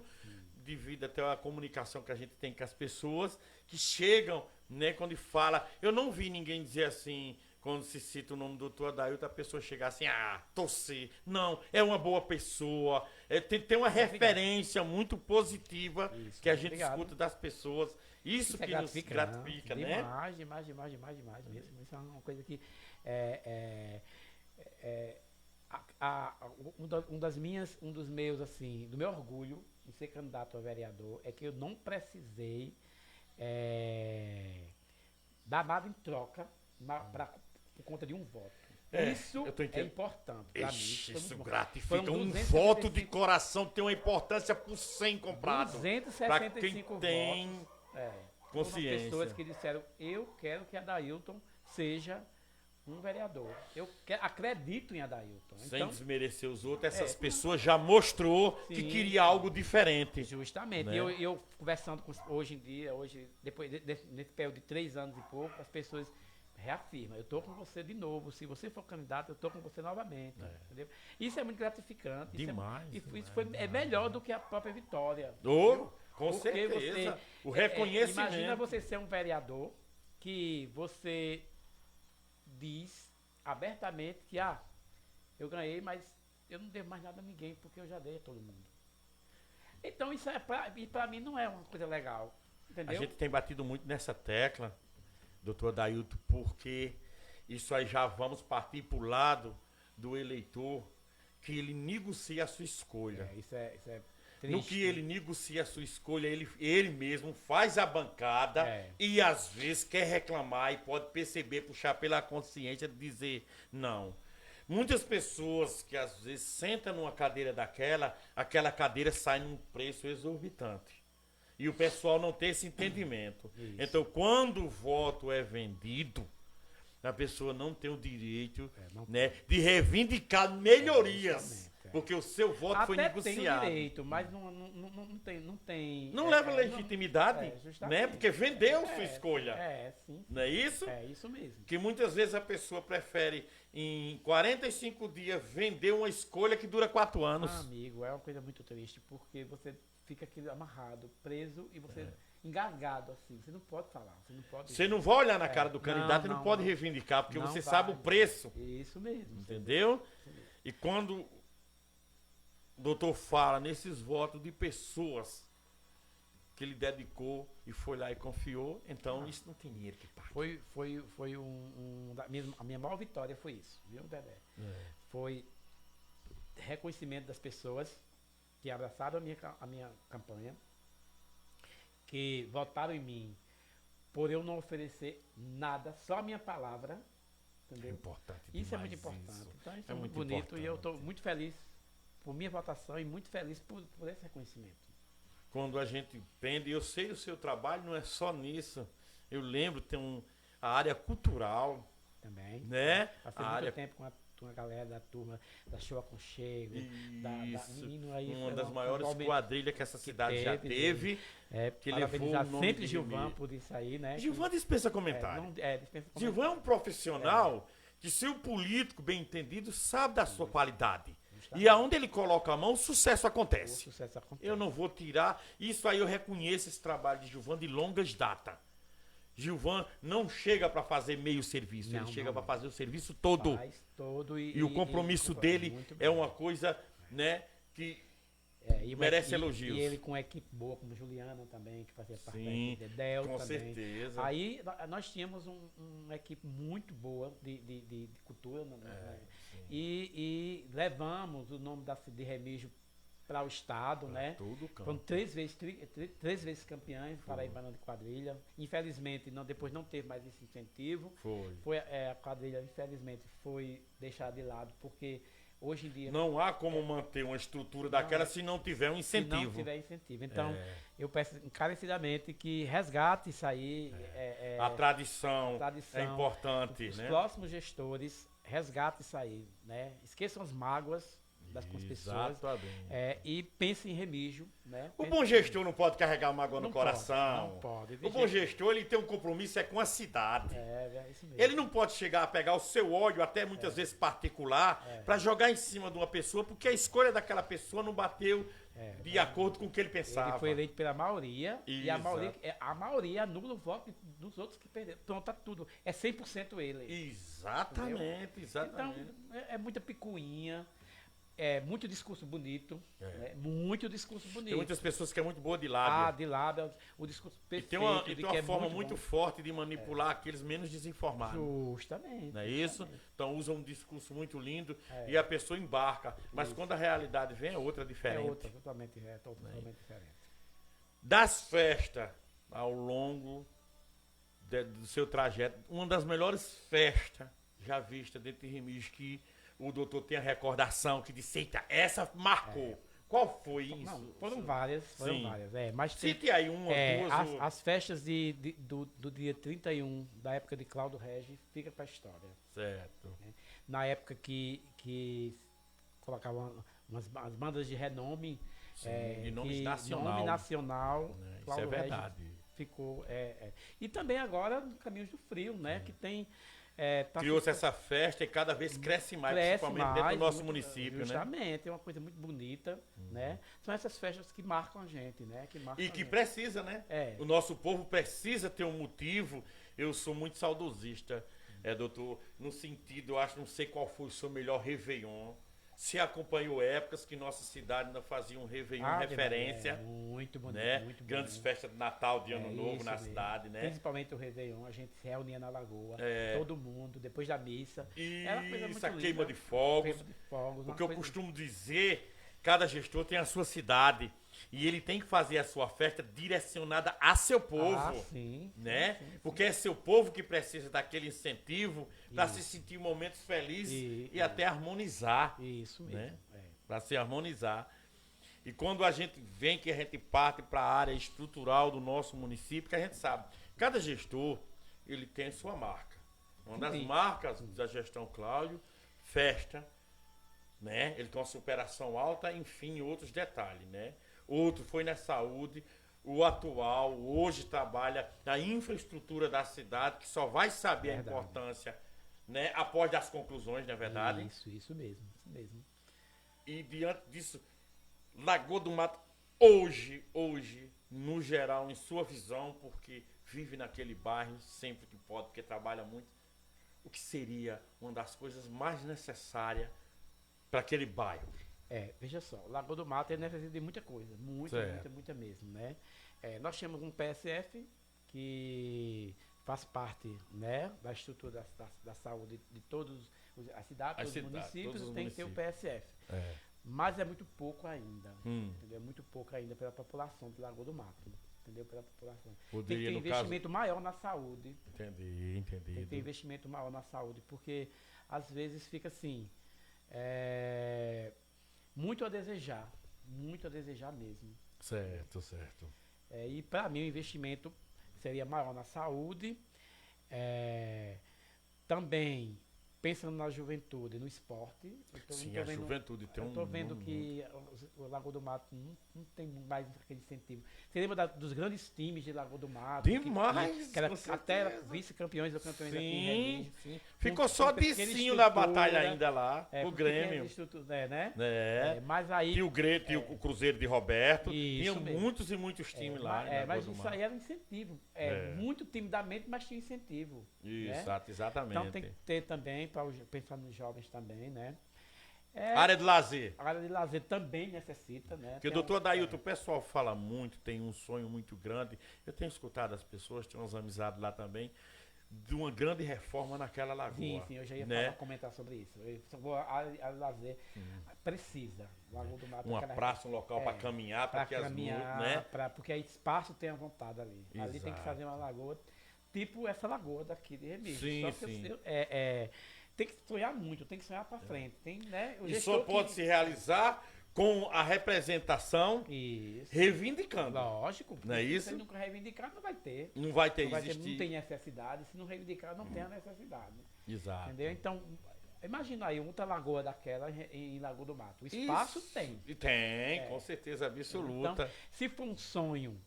devido até a comunicação que a gente tem com as pessoas que chegam, né, quando fala. Eu não vi ninguém dizer assim, quando se cita o nome do doutor Adailton, a pessoa chegar assim, torcer. Não, é uma boa pessoa. Tem uma referência muito positiva que a gente escuta das pessoas. Isso que nos gratifica, né? Demais mesmo. Isso é uma coisa que um dos meus, assim, do meu orgulho em ser candidato a vereador é que eu não precisei dar nada em troca por conta de um voto. Isso é importante para mim. Isso gratifica. Um voto de coração tem uma importância por 100 comprado. 265 tem votos. consciência. Pessoas que disseram, eu quero que Adailton seja Um vereador. Eu acredito em Adailton. Sem Então, desmerecer os outros, essas pessoas já mostrou que Sim. queria algo diferente. justamente. Né? Eu conversando hoje em dia, depois nesse período de 3 anos e pouco, as pessoas reafirmam, eu estou com você de novo. Se você for candidato, eu estou com você novamente. Entendeu? Isso é muito gratificante. Demais, É melhor do que a própria vitória. Oh, com Porque certeza. O você, reconhecimento. imagina você ser um vereador que você diz abertamente que eu ganhei, mas eu não devo mais nada a ninguém porque eu já dei a todo mundo. Então isso pra mim não é uma coisa legal. Entendeu? A gente tem batido muito nessa tecla, doutor Adailton, porque isso aí já vamos partir para o lado do eleitor, que ele negocia a sua escolha. Isso é triste. No que ele negocia a sua escolha, ele mesmo faz a bancada e às vezes quer reclamar e pode perceber, puxar pela consciência de dizer não. Muitas pessoas que às vezes sentam numa cadeira aquela cadeira sai num preço exorbitante. E o pessoal não tem esse entendimento. Isso. Então, quando o voto é vendido, a pessoa não tem o direito de reivindicar melhorias. Porque o seu voto foi negociado. Tem o direito, mas não tem. Não leva legitimidade, né? Porque vendeu sua escolha. Sim. Não é isso? É isso mesmo. Que muitas vezes a pessoa prefere, em 45 dias, vender uma escolha que dura 4 anos. Amigo, é uma coisa muito triste, porque você fica aqui amarrado, preso, e você engasgado assim. Você não pode falar. Você não vai olhar na cara do candidato e não pode reivindicar, porque você sabe o preço. Isso mesmo. Entendeu? E quando o doutor fala nesses votos de pessoas que ele dedicou e foi lá e confiou, então isso não tem dinheiro que pague. Foi a minha maior vitória foi isso, viu, Dedé? Foi reconhecimento das pessoas que abraçaram a minha campanha, que votaram em mim por eu não oferecer nada, só a minha palavra, entendeu? É importante. Isso é muito importante. Isso. Então isso É é muito muito bonito e eu importante. estou muito feliz por minha votação e muito feliz por esse reconhecimento. Quando a gente pende, eu sei o seu trabalho não é só nisso. Eu lembro, tem a área cultural, Também. né? Passei muito tempo com a galera da turma da Show Aconchego, da menino aí. Uma das maiores quadrilhas que essa cidade já teve. Que levou o nome sempre de Gilvan por isso aí, né? Gilvan dispensa comentário. Dispensa comentário. Gilvan é um profissional que, se o político bem entendido, sabe da sua qualidade. E aonde ele coloca a mão, o sucesso acontece. O sucesso acontece. Eu não vou tirar. Isso aí eu reconheço esse trabalho de Gilvan de longas datas. Gilvan não chega para fazer meio serviço, ele chega para fazer o serviço todo. Faz todo e o compromisso dele é uma coisa, né, que merece elogios. E ele com uma equipe boa, como Juliana também, que fazia parte da Sim, equipe, Del com também. certeza. Aí nós tínhamos uma equipe muito boa de cultura, né? E levamos o nome de Remígio para o estado, né? Foram 3 vezes campeões paraibana de quadrilha. Infelizmente, depois não teve mais esse incentivo. A quadrilha, infelizmente, foi deixada de lado, porque hoje em dia... Não há como manter uma estrutura daquela se não tiver um incentivo. Se não tiver incentivo. Então, eu peço encarecidamente que resgate isso aí. A tradição é importante, os né? próximos gestores resgatem isso aí, né? Esqueçam as mágoas das pessoas. E pense em Remígio, né? O bom gestor não pode carregar mágoa no coração. Não pode. O bom gestor, ele tem um compromisso com a cidade. É isso mesmo. Ele não pode chegar a pegar o seu ódio, até muitas vezes particular, para jogar em cima de uma pessoa, porque a escolha daquela pessoa não bateu de acordo com o que ele pensava. Ele foi eleito pela maioria, e Exato. a maioria anula o voto dos outros que perderam. Então tá tudo. É 100% ele. Exatamente. Então, é muita picuinha. Muito discurso bonito. Né? Muito discurso bonito. Tem muitas pessoas que é muito boa de lábia. De lábia, o discurso perfeito. E tem uma forma muito forte de manipular aqueles menos desinformados. Justamente. Não é isso? Então usam um discurso muito lindo e a pessoa embarca. Mas quando a realidade vem, é outra diferente. É outra, totalmente diferente. Das festas ao longo do seu trajeto, uma das melhores festas já vistas dentro de Remígio, que o doutor tem a recordação que disse, eita, essa marcou. Qual foi isso? Não, foram várias, Sim. mas Cite aí uma, duas. as festas do dia 31, da época de Cláudio Regis, fica pra história. Certo. Na época que colocavam as bandas de renome, De nome que nacional. nome nacional, Né? Isso é Cláudio Regis verdade. ficou. E também agora no Caminhos do Frio, né? Que tem. Criou-se essa festa e cada vez cresce mais, principalmente dentro do nosso município, né? Justamente, é uma coisa muito bonita, né? São essas festas que marcam a gente, né? Que marcam E a que gente. precisa, né? É. O nosso povo precisa ter um motivo. Eu sou muito saudosista, doutor, no sentido, eu acho, não sei qual foi o seu melhor Réveillon. Se acompanhou épocas que nossa cidade ainda fazia um Réveillon referência. Muito bonito, Né? muito bonito. Grandes festas de Natal, de Ano Novo isso na mesmo. cidade, né? Principalmente o Réveillon, a gente se reunia na lagoa, todo mundo, depois da missa. Era uma coisa muito Isso, a linda. queima de fogos. Queima de fogos, O uma que eu coisa- costumo dizer, cada gestor tem a sua cidade e ele tem que fazer a sua festa direcionada a seu povo. Ah, sim. Né? sim. Porque é seu povo que precisa daquele incentivo para se sentir momentos felizes e até harmonizar, Isso mesmo. né? Para se harmonizar. E quando a gente vem, que a gente parte para a área estrutural do nosso município, que a gente sabe, cada gestor, ele tem a sua marca. Uma das Sim. marcas da gestão Cláudio, festa, né? Ele tem uma superação alta, enfim, outros detalhes, né? Outro foi na saúde, o atual hoje trabalha na infraestrutura da cidade, que só vai saber Verdade. a importância, né, após as conclusões, não é verdade? Isso mesmo, isso mesmo. E diante disso, Lagoa do Mato, hoje, no geral, em sua visão, porque vive naquele bairro sempre que pode, porque trabalha muito, o que seria uma das coisas mais necessárias para aquele bairro? Veja só, o Lagoa do Mato ele necessita de muita coisa, Certo. muita mesmo, né? Nós temos um PSF que faz parte, né, da estrutura da saúde de todas as cidades, todos os municípios, todos os tem que ter o municípios. PSF. Mas é muito pouco ainda, entendeu? É muito pouco ainda pela população de Lagoa do Mato, entendeu? Pela população. Tem que Poderia, ter no investimento maior na saúde. Entendi. Tem que ter investimento maior na saúde, porque às vezes fica assim, muito a desejar mesmo. Certo. E para mim o investimento seria maior na saúde, também pensando na juventude, no esporte. Sim, a juventude tem Eu um... estou vendo que o Lagoa do Mato não tem mais aquele incentivo. Você lembra dos grandes times de Lagoa do Mato? Demais, Que era com até certeza. vice-campeões ou campeões aqui em Remígio. Sim. Ficou Com só pequena Dicinho na estrutura, batalha ainda lá, o com Grêmio. pequena estrutura, né? Mas aí... tinha o Grêmio, tinha o Cruzeiro de Roberto, Isso tinha mesmo. muitos e muitos times lá. em Lagoa Mas do isso Mato. aí era incentivo. Muito timidamente, mas tinha incentivo. né? Exatamente. Então tem que ter também, para pensar nos jovens também, né? Área de lazer. A área de lazer também necessita, né? Porque o doutor Adailton, o pessoal fala muito, tem um sonho muito grande. Eu tenho escutado as pessoas, tenho umas amizades lá também, de uma grande reforma naquela lagoa. Sim, eu já ia né? comentar sobre isso. A área de lazer precisa. Lagoa do Mato, Uma aquela- praça, um local para caminhar, para que caminhar, né? porque aí espaço tem a vontade ali. Ali tem que Exato. fazer uma lagoa, tipo essa lagoa daqui de Remígio. Sim, Só que sim. tem que sonhar muito, tem que sonhar para frente. Tem, né? O E gestor só pode que- se realizar com a representação Isso. reivindicando. Lógico. Não é porque isso? Se nunca reivindicar, não vai ter. Não vai ter Não vai ter, existir. não tem necessidade. Se não reivindicar, não tem a necessidade. Exato. Entendeu? Então, imagina aí outra lagoa daquela em Lagoa do Mato. O espaço Isso. tem. E tem, com certeza absoluta. Então, se for um sonho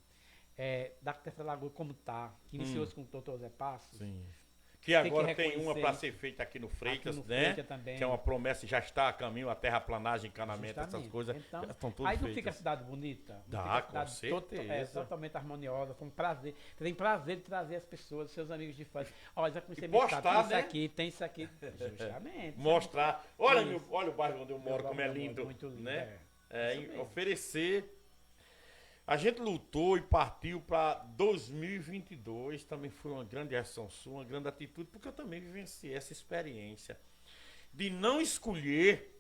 dessa lagoa como está, que iniciou-se com o doutor Zé Passos, Sim. Que Tem que agora tem uma reconhecer para ser feita aqui no Freitas, aqui no né? Freitas também. Que é uma promessa, já está a caminho, a terraplanagem, encanamento, essas justamente. coisas. Então, já estão tudo aí não feitas. fica a cidade bonita? Não Dá, fica a com cidade certeza. totalmente harmoniosa, com prazer. Você tem prazer de trazer as pessoas, seus amigos de fã. Olha, já comecei E a me postar, tem né? isso aqui, tem isso aqui. Justamente. Mostrar. Olha, Isso. olha o bairro onde eu moro, como é lindo. Muito lindo. Né? Isso mesmo. Oferecer. A gente lutou e partiu para 2022. Também foi uma grande ação sua, uma grande atitude, porque eu também vivenciei essa experiência de não escolher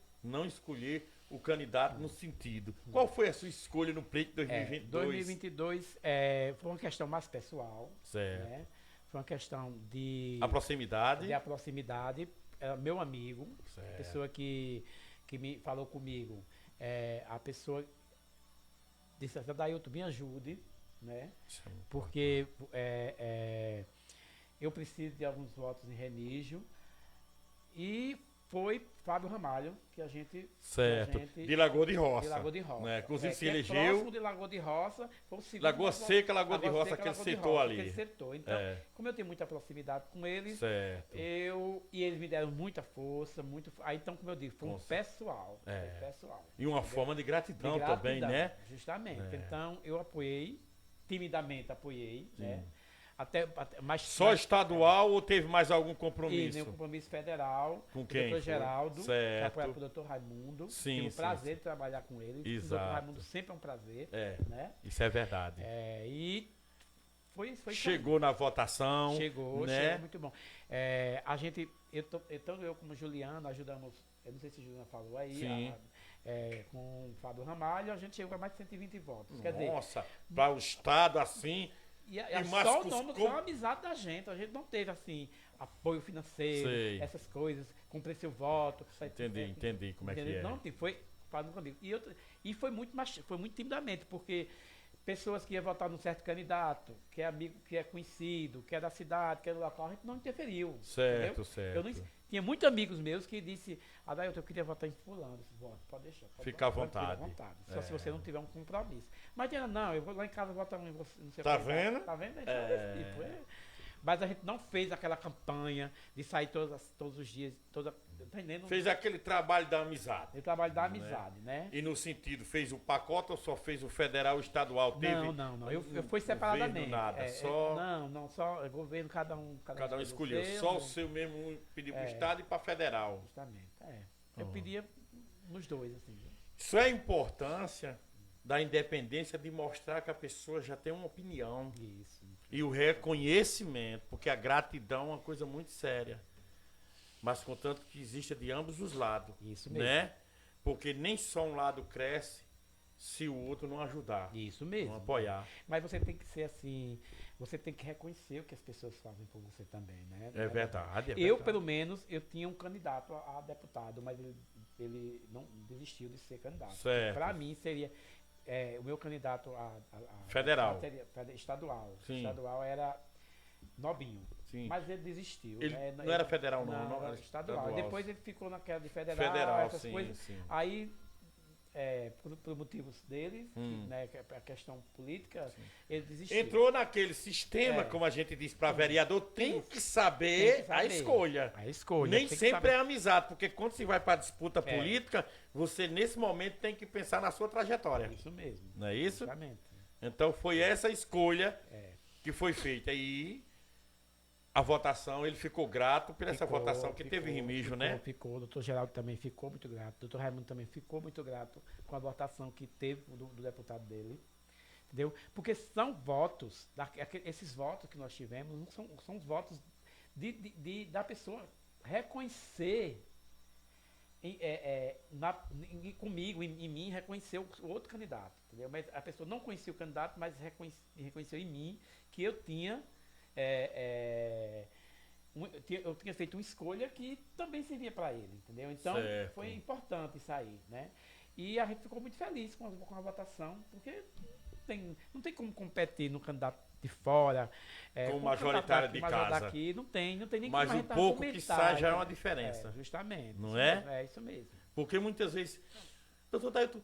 o candidato no sentido. Qual foi a sua escolha no pleito de 2022? 2022 foi uma questão mais pessoal. Certo. Né? Foi uma questão de A proximidade. a proximidade. Meu amigo, Certo. pessoa que me falou comigo, a pessoa disse assim, Adailton, me ajude, né? Sim. Porque eu preciso de alguns votos em Remígio. E foi Fábio Ramalho, que a gente... Certo. De Lagoa de Roça. De Lagoa de Roça. Né? Inclusive se que elegeu. É próximo de Lagoa de Roça. Foi o segundo Lagoa Seca, Lagoa de Roça, que ele setou ali. Que ele setou. Então, como eu tenho muita proximidade com eles, Certo. e eles me deram muita força, aí então, como eu digo, foi um pessoal. Foi pessoal. E uma forma de gratidão também, né? Justamente. Então, eu apoiei, timidamente apoiei, né? Mas só estadual ou teve mais algum compromisso? E nenhum compromisso federal. Com quem? O Dr. Geraldo, certo. apoiado pelo Dr. Raimundo. Sim, tive o prazer de trabalhar com ele. Exato. O Dr. Raimundo sempre é um prazer. Né? Isso é verdade. E foi chegou na votação. Chegou muito bom. Tanto eu como Juliana ajudamos, eu não sei se a Juliana falou aí, com o Fábio Ramalho, a gente chegou a mais de 120 votos. Nossa, para o estado assim... E só o nome, só a amizade da gente. A gente não teve, assim, apoio financeiro, essas coisas, cumprir seu voto. Entendi como é que é. Não, foi falando comigo. E foi muito timidamente, porque pessoas que iam votar num certo candidato, que é amigo, que é conhecido, que é da cidade, que é do local, a gente não interferiu. Certo. Tinha muitos amigos meus que disse, Adailton, eu queria votar em fulano. Pode deixar. Fica à vontade. Só se você não tiver um compromisso. Mas não, eu vou lá em casa votar em você. Não sei tá vendo? Tá vendo? Mas a gente não fez aquela campanha de sair todos os dias, fez aquele trabalho da amizade. O trabalho da amizade, né? E no sentido, fez o pacote ou só fez o federal e o estadual? Não. Eu fui separadamente. Só governo, cada um escolheu. Só o seu mesmo pediu para o estado e para federal. Justamente, Eu pedia nos dois, assim. Isso é a importância da independência de mostrar que a pessoa já tem uma opinião. Isso. E o reconhecimento, porque a gratidão é uma coisa muito séria. Mas contanto que exista de ambos os lados. Isso mesmo. Né? Porque nem só um lado cresce se o outro não ajudar. Isso mesmo. Não apoiar. Mas você tem que ser assim, você tem que reconhecer o que as pessoas fazem por você também, né? É verdade. Eu, pelo menos, eu tinha um candidato a deputado, mas ele não desistiu de ser candidato. Certo. Para mim seria o meu candidato a federal. Estadual. Sim. Estadual era Nobinho. Sim. Mas ele desistiu. Ele não era federal, não era estadual. Depois ele ficou naquela de federal, essas coisas. Sim. Aí, por motivos dele, né, a questão política, ele desistiu. Entrou naquele sistema, como a gente diz para vereador, tem que saber a escolha. A escolha. Nem sempre é amizade, porque quando se vai para disputa política, você nesse momento tem que pensar na sua trajetória. Isso mesmo. Não é isso? Exatamente. Então foi essa escolha que foi feita. E a votação, ele ficou grato por essa votação que teve em Remígio, né? Ficou, o doutor Geraldo também ficou muito grato, o doutor Raimundo também ficou muito grato com a votação que teve do deputado dele, entendeu? Porque são votos, esses votos que nós tivemos, não são os votos da pessoa reconhecer comigo, em mim, reconhecer o outro candidato, entendeu? Mas a pessoa não conhecia o candidato, mas reconheceu em mim que eu tinha eu tinha feito uma escolha que também servia para ele, entendeu? Então, foi importante isso aí, né? E a gente ficou muito feliz com a votação, porque não tem como competir no candidato de fora, com o majoritário de casa. Daqui, não tem nem mas o pouco que sai já é uma diferença. Justamente. Não é? É isso mesmo. Porque muitas vezes, doutor Dailton,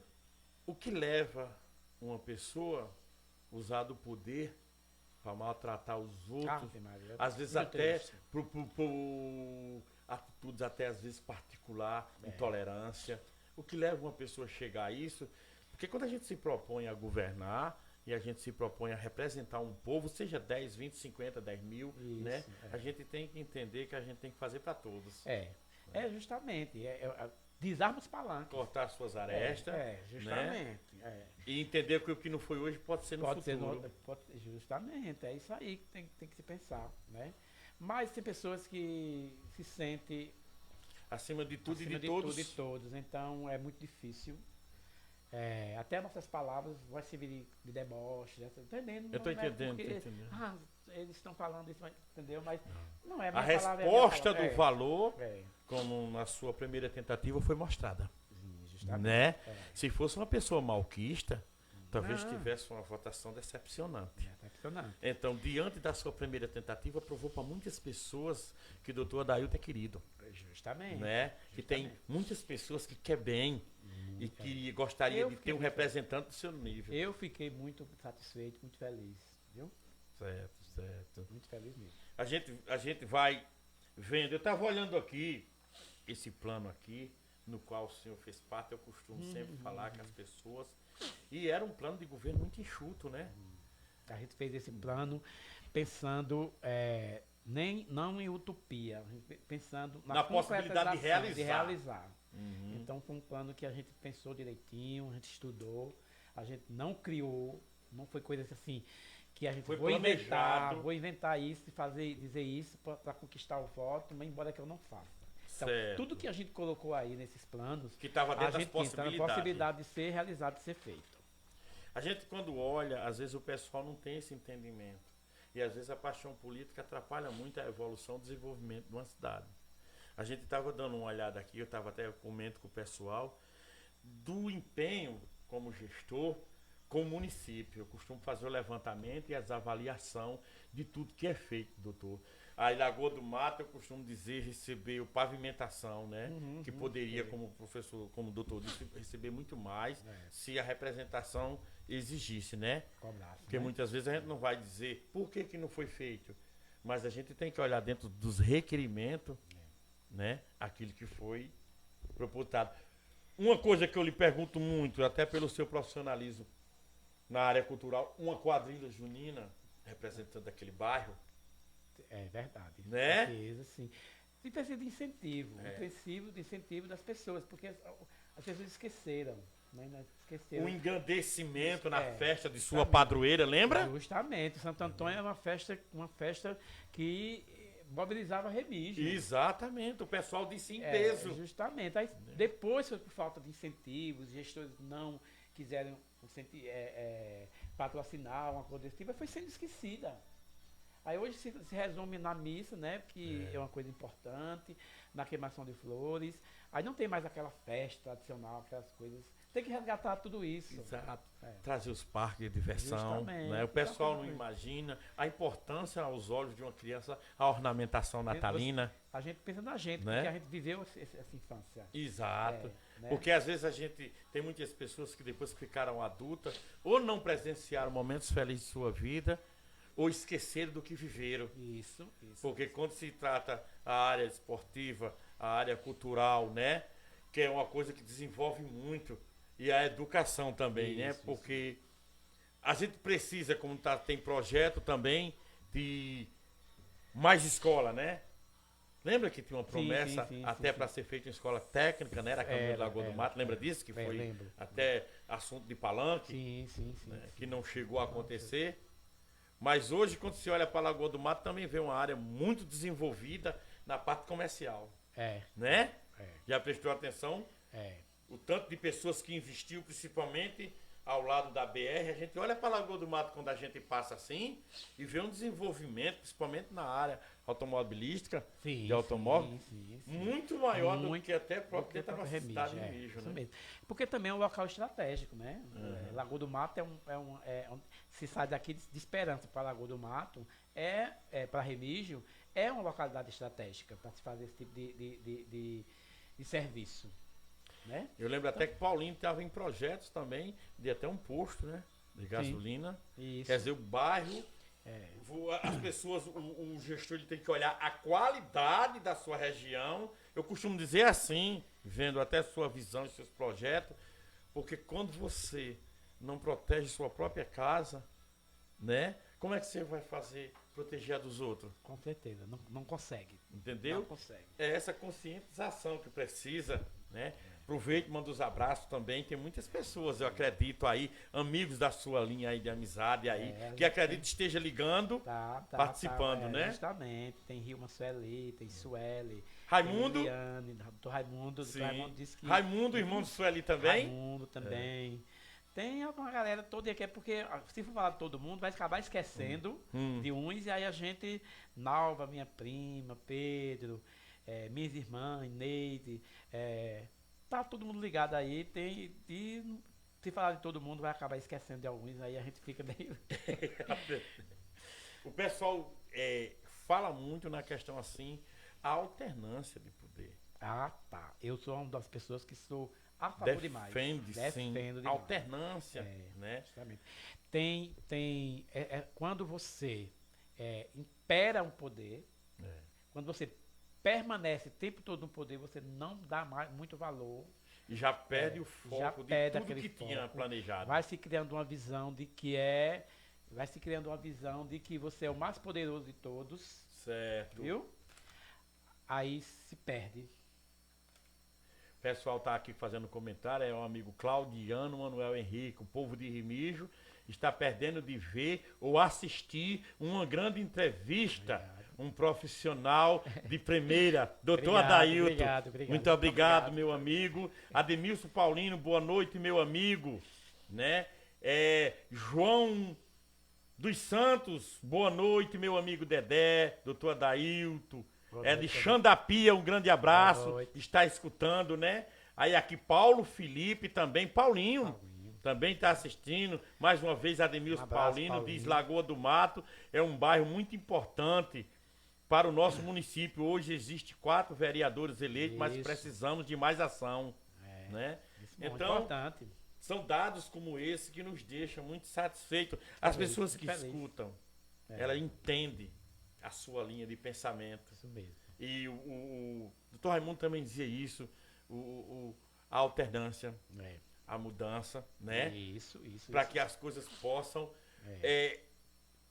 o que leva uma pessoa a usar do poder para maltratar os outros, às vezes até por atitudes até às vezes particular, intolerância. O que leva uma pessoa a chegar a isso? Porque quando a gente se propõe a governar e a gente se propõe a representar um povo, seja 10, 20, 50, 10 mil, né? A gente tem que entender que a gente tem que fazer para todos. Justamente. Desarma os palancos. Cortar suas arestas. Justamente. Né? E entender que o que não foi hoje pode ser no futuro. Justamente. É isso aí que tem que se pensar, né? Mas tem pessoas que se sentem acima de tudo acima e de todos. Então é muito difícil. Até nossas palavras vão servir de deboche. Tá entendendo? Eu estou entendendo. Eles estão falando isso, entendeu? Mas não é a minha resposta do valor, como na sua primeira tentativa, foi mostrada. né? É. Se fosse uma pessoa malquista, talvez Não. tivesse uma votação decepcionante. É decepcionante. Então, diante da sua primeira tentativa, provou para muitas pessoas que o doutor Adailton é querido, Justamente. né? Que tem muitas pessoas que quer bem e que gostaria Eu de ter fiquei um muito representante do seu nível. Eu fiquei muito satisfeito, muito feliz, viu? Certo, certo. Muito feliz mesmo. A gente vai vendo. Eu estava olhando aqui, esse plano aqui, no qual o senhor fez parte, eu costumo sempre falar com as pessoas. E era um plano de governo muito enxuto, né? A gente fez esse plano pensando não em utopia, a gente pensando Na possibilidade de concretização, realizar. Então foi um plano que a gente pensou direitinho, a gente estudou, a gente não criou, não foi coisa assim que a gente Foi vou planejado. inventar isso e dizer isso para conquistar o voto, mas embora que eu não faça. Então, Certo. tudo que a gente colocou aí nesses planos, Que estava a dentro das gente pensa na possibilidades. possibilidade de ser realizado, de ser feito. A gente, quando olha, às vezes o pessoal não tem esse entendimento. E às vezes a paixão política atrapalha muito a evolução e o desenvolvimento de uma cidade. A gente estava dando uma olhada aqui, eu estava até comento com o pessoal, do empenho como gestor com o município. Eu costumo fazer o levantamento e as avaliação de tudo que é feito, doutor. A Lagoa do Mato, eu costumo dizer, recebeu pavimentação, né? Que poderia, como o professor, como o doutor disse, receber muito mais se a representação exigisse, né? Cobrasse, Porque né? muitas vezes a gente não vai dizer por que, que não foi feito, mas a gente tem que olhar dentro dos requerimentos, né? Aquilo que foi propositado. Uma coisa que eu lhe pergunto muito, até pelo seu profissionalismo na área cultural, uma quadrilha junina representando aquele bairro, É verdade. Né? Certeza, sim. E precisa de incentivo, É. de incentivo das pessoas, porque as pessoas esqueceram, né? Esqueceram. um engrandecimento na É, festa de sua justamente. padroeira, lembra? Justamente, Santo Antônio é uma festa que mobilizava Remígio. Exatamente, o pessoal disse em É, peso. justamente. Aí, depois, por falta de incentivos, gestores não quiseram patrocinar uma coisa desse tipo, foi sendo esquecida. Aí hoje se resume na missa, né? Que é uma coisa importante, na queimação de flores. Aí não tem mais aquela festa tradicional, aquelas coisas. Tem que resgatar tudo isso. Exato. É. Trazer os parques de diversão. Justamente, Né? O pessoal não exatamente. imagina a importância aos olhos de uma criança, a ornamentação natalina. A gente pensa na gente, Né? porque a gente viveu essa infância. Exato. Né? Porque às vezes a gente tem muitas pessoas que depois que ficaram adultas ou não presenciaram momentos felizes de sua vida ou esqueceram do que viveram. Isso. Porque quando se trata a área esportiva, a área cultural, né? Que é uma coisa que desenvolve muito. E a educação também, né? Isso. Porque a gente precisa, como tem projeto também, de mais escola, né? Lembra que tinha uma promessa sim, até sim. para ser feita uma escola técnica, né? Era a Câmara de Lagoa do Era, Mato, lembra disso? Que foi lembro. até assunto de palanque, Sim. né? Que não chegou a acontecer. Mas hoje, quando se olha para a Lagoa do Mato, também vê uma área muito desenvolvida na parte comercial, né? Já prestou atenção? O tanto de pessoas que investiu, principalmente ao lado da BR, a gente olha para a Lagoa do Mato quando a gente passa assim e vê um desenvolvimento, principalmente na área automobilística, de automóvel, muito maior do que até próprio dentro da nossa cidade de Remígio, isso né? mesmo. Porque também é um local estratégico, né? Lagoa do Mato se sai daqui de Esperança para Lagoa do Mato, para Remígio, é uma localidade estratégica para se fazer esse tipo de serviço. Né? Eu lembro até que Paulinho estava em projetos também de até um posto, né? De gasolina. Isso. Quer dizer, o bairro, as pessoas, o gestor ele tem que olhar a qualidade da sua região. Eu costumo dizer assim, vendo até sua visão e seus projetos, porque quando você não protege sua própria casa, né? Como é que você vai fazer proteger a dos outros? Com certeza, não consegue. Entendeu? Não consegue. É essa conscientização que precisa, né? Aproveite, manda os abraços também. Tem muitas pessoas, eu acredito aí, amigos da sua linha aí de amizade aí, que acredito esteja ligando, participando, né? Justamente. Tem Rilma Sueli, tem Sueli. Raimundo. Tem Eliane, do Raimundo. Sim. Do Raimundo disse que. Raimundo, irmão do Sueli também. Raimundo também. Tem uma galera toda aqui, porque se for falar de todo mundo, vai acabar esquecendo de uns, e aí a gente, Nalva, minha prima, Pedro, minhas irmãs, Neide, tá todo mundo ligado aí, e se falar de todo mundo, vai acabar esquecendo de alguns, aí a gente fica meio... O pessoal fala muito na questão assim, a alternância de poder. Ah, tá. Eu sou uma das pessoas que sou a favor demais. Defende, sim. Demais. Alternância, né? Justamente. Quando você impera um poder, quando você permanece o tempo todo no poder, você não dá mais muito valor. E já perde o foco de tudo que tinha planejado. Vai se criando uma visão de que você é o mais poderoso de todos. Certo. Viu? Aí se perde. O pessoal está aqui fazendo comentário, é o amigo Claudiano Manuel Henrique, o povo de Remígio está perdendo de ver ou assistir uma grande entrevista. Obrigado. Um profissional de primeira, doutor Adailton. Obrigado. Muito obrigado, meu amigo. Ademilson Paulino, boa noite, meu amigo. Né? João dos Santos, boa noite, meu amigo Dedé, doutor Adailton. De Xandapia, um grande abraço. Está escutando, né? Aí aqui Paulo Felipe também, Paulinho. Também está assistindo. Mais uma vez, Ademilson Paulino, diz Lagoa do Mato. É um bairro muito importante para o nosso município. Hoje existe 4 vereadores eleitos, mas precisamos de mais ação. Né? Então, importante. São dados como esse que nos deixam muito satisfeitos. As pessoas que escutam, ela entende a sua linha de pensamento. Isso mesmo. E o doutor Raimundo também dizia isso, a alternância, a mudança, né? Isso. Para que as coisas possam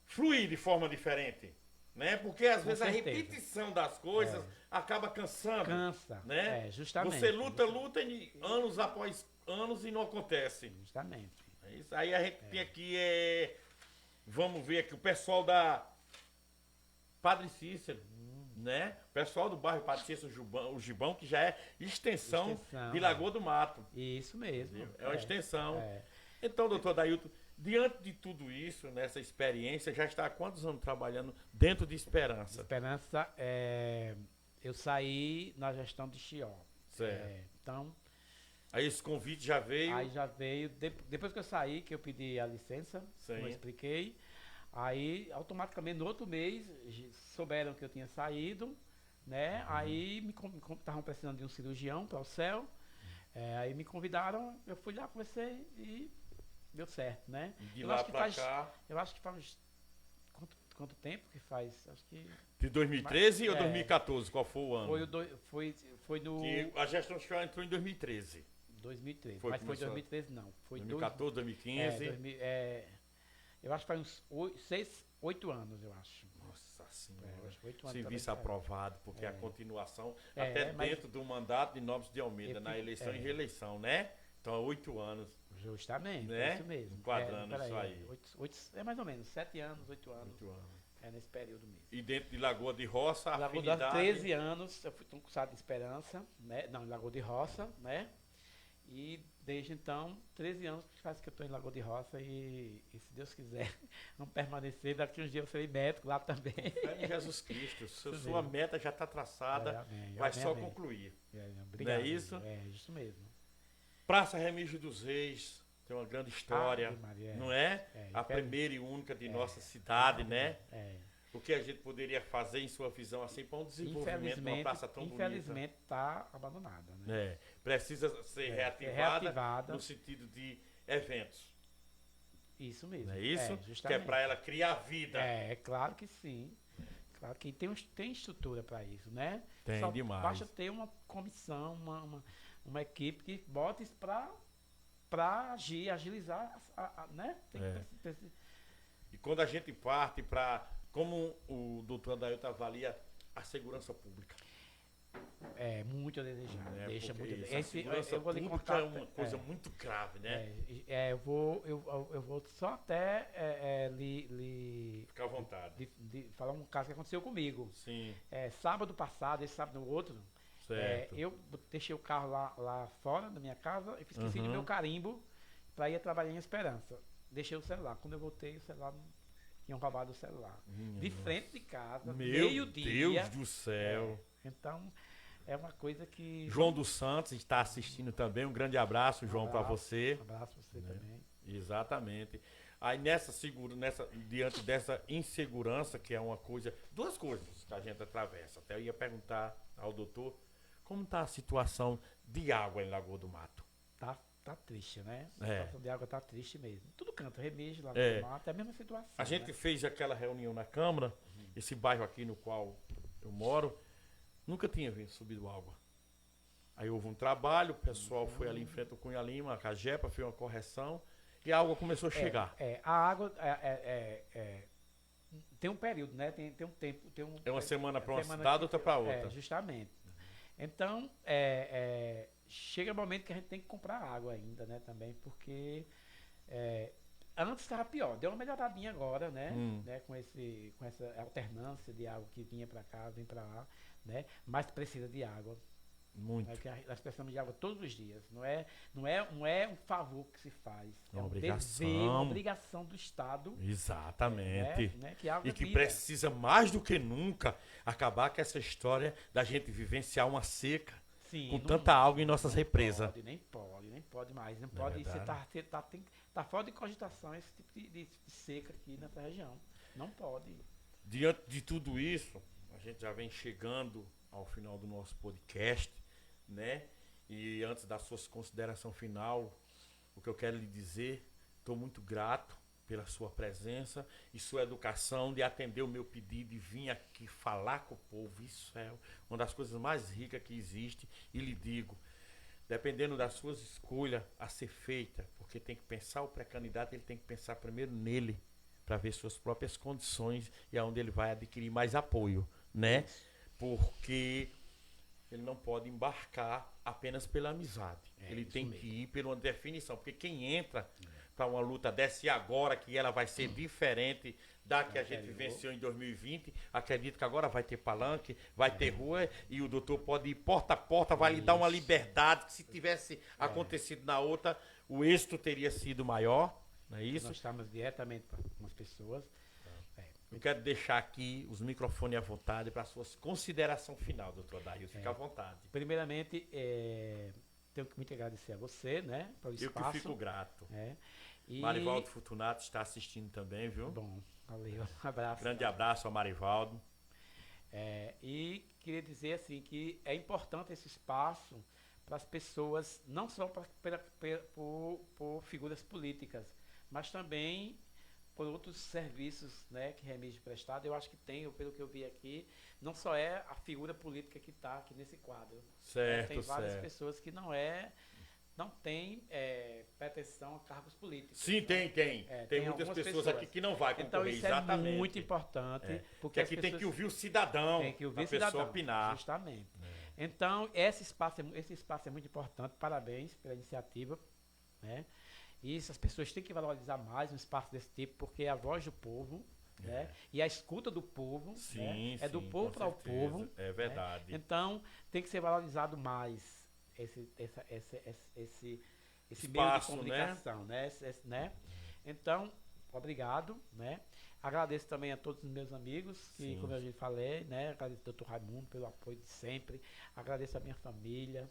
fluir de forma diferente. Né? Porque às vezes a repetição das coisas acaba cansando. Cansa. Né? Justamente. Você luta anos após anos e não acontece. Justamente. Isso aí a gente tem aqui, vamos ver aqui, o pessoal da Padre Cícero, né? O pessoal do bairro Padre Cícero, o Gibão, que já é extensão de Lagoa do Mato. Isso mesmo. É uma extensão. Então, doutor Adailton, diante de tudo isso, nessa experiência, já está há quantos anos trabalhando dentro de Esperança? Esperança, eu saí na gestão de Chió. Certo. Então... Aí esse convite já veio? Aí já veio, depois que eu saí, que eu pedi a licença, como eu expliquei, aí automaticamente no outro mês souberam que eu tinha saído, né? Aí estavam precisando de um cirurgião para o céu, aí me convidaram, eu fui lá, conversei e deu certo, né? E de lá pra cá? Eu acho que faz quanto tempo que faz? Acho que... De 2013 ou 2014? Qual foi o ano? Foi no... Que a gestão de Chió entrou em 2013. 2013, mas foi 2013 não. Foi 2014, 2015? Eu acho que faz uns 8 anos, eu acho. Nossa Senhora. Serviço Serviço aprovado, porque a continuação, até dentro do mandato de Nobres de Almeida, na eleição e reeleição, né? Então, 8 anos. Justamente, né? Isso mesmo. Enquadrando isso aí. Mais ou menos, 7 anos, 8 anos. 8 anos. Nesse período mesmo. E dentro de Lagoa de Roça, a Lagoa de Roça, 13 anos, eu fui concursado de Esperança, né? Não, em Lagoa de Roça, né? E desde então, 13 anos que faz que eu estou em Lagoa de Roça e se Deus quiser, vamos permanecer. Daqui uns dias eu serei médico lá também. Em Jesus Cristo, sua meta já está traçada, vai só concluir. Obrigado. Não é isso? Isso mesmo. Praça Remígio dos Reis, tem uma grande história, não é? A primeira e única de nossa cidade, né? O que a gente poderia fazer em sua visão assim para um desenvolvimento de uma praça tão bonita? Infelizmente está abandonada, né? Precisa ser reativada no sentido de eventos. Isso mesmo. Não é isso? Que é para ela criar vida. É claro que sim. Claro que tem estrutura para isso, né? Tem demais. Basta ter uma comissão, uma equipe que bote isso para agilizar, né? E quando a gente parte para... Como o doutor Adailton avalia a segurança pública? É muito a desejar. Deixa muito a desejar. A segurança pública é uma coisa muito grave, né? Eu vou só até ficar à vontade. Falar um caso que aconteceu comigo. Sim. Sábado passado, esse sábado no outro, eu deixei o carro lá fora da minha casa e esqueci do meu carimbo para ir trabalhar em Esperança. Deixei o celular. Quando eu voltei, o celular tinham roubado o celular. De frente de casa, meio-dia. Meu Deus do céu. Então, é uma coisa que... João dos Santos está assistindo também. Um grande abraço, João, para você. Um abraço para você também. Exatamente. Aí diante dessa insegurança, que é uma coisa, duas coisas que a gente atravessa. Até eu ia perguntar ao doutor como está a situação de água em Lagoa do Mato. Tá triste, né? A É. situação de água tá triste mesmo. Tudo canto, Remígio, Lagoa É. do Mato, é a mesma situação. A gente né? fez aquela reunião na Câmara, esse bairro aqui no qual eu moro, nunca tinha subido água. Aí houve um trabalho, o pessoal foi ali em frente ao Cunha Lima, a Cagepa, fez uma correção e a água começou a chegar. A água tem um período, né? Tem um tempo. É uma semana para uma semana cidade, que- outra para outra. Justamente. Então, chega o momento que a gente tem que comprar água ainda, né? Também, porque antes estava pior. Deu uma melhoradinha agora, né? Né, com essa alternância de água que vinha para cá, vem para lá, né? Mas precisa de água. Muito. É que nós precisamos de água todos os dias. Não é um favor que se faz. É uma um obrigação. dever, uma obrigação do Estado. Exatamente. Né, que água E é que vida. precisa mais do que nunca acabar com essa história da gente vivenciar uma seca Sim, com não- tanta água em nossas represas. Nem pode mais. Não Não é pode. Você verdade? tá fora de cogitação esse tipo de seca aqui nessa região. Não pode. Diante de tudo isso, a gente já vem chegando ao final do nosso podcast, né? E antes da sua consideração final, o que eu quero lhe dizer, estou muito grato pela sua presença e sua educação de atender o meu pedido e vir aqui falar com o povo. Isso é uma das coisas mais ricas que existe. E lhe digo, dependendo das suas escolhas a ser feita, porque tem que pensar o pré-candidato, ele tem que pensar primeiro nele, para ver suas próprias condições e aonde ele vai adquirir mais apoio, né? Porque ele não pode embarcar apenas pela amizade. Ele isso tem mesmo. que ir por uma definição, porque quem entra para uma luta dessa e agora que ela vai ser diferente da que a gente vivenciou em 2020, acredito que agora vai ter palanque, vai ter rua e o doutor pode ir porta a porta, vai lhe dar uma liberdade que se tivesse acontecido na outra, o êxito teria sido maior, não é isso? Nós estamos diretamente com as pessoas. Eu quero deixar aqui os microfones à vontade para a sua consideração final, doutor Adair. Fica à vontade. Primeiramente, tenho que muito agradecer a você, né? Pelo Eu espaço. que fico grato. E, Marivaldo Fortunato está assistindo também, viu? Bom, valeu. Um abraço. Grande abraço ao Marivaldo. E queria dizer assim que é importante esse espaço para as pessoas, não só por figuras políticas, mas também por outros serviços, né, que Remígio prestado. Eu acho que tem, pelo que eu vi aqui, não só é a figura política que está aqui nesse quadro. Certo, tem várias certo. pessoas que não têm pretensão a cargos políticos. Sim, tem. Tem muitas algumas pessoas aqui que não vai concorrer, Então isso exatamente. é muito importante. Porque aqui tem que ouvir o cidadão, tem que ouvir a o pessoa cidadão, opinar. justamente. Então, esse espaço é muito importante. Parabéns pela iniciativa, né? E as pessoas têm que valorizar mais um espaço desse tipo, porque é a voz do povo, né? E a escuta do povo, Sim, né? É do sim, povo com para o certeza. povo. É verdade. Né? Então, tem que ser valorizado mais esse meio de Espaço, comunicação, né? Então, obrigado, né? Agradeço também a todos os meus amigos, que, Sim. como eu já falei, né? Agradeço ao Dr. Raimundo pelo apoio de sempre. Agradeço a minha família.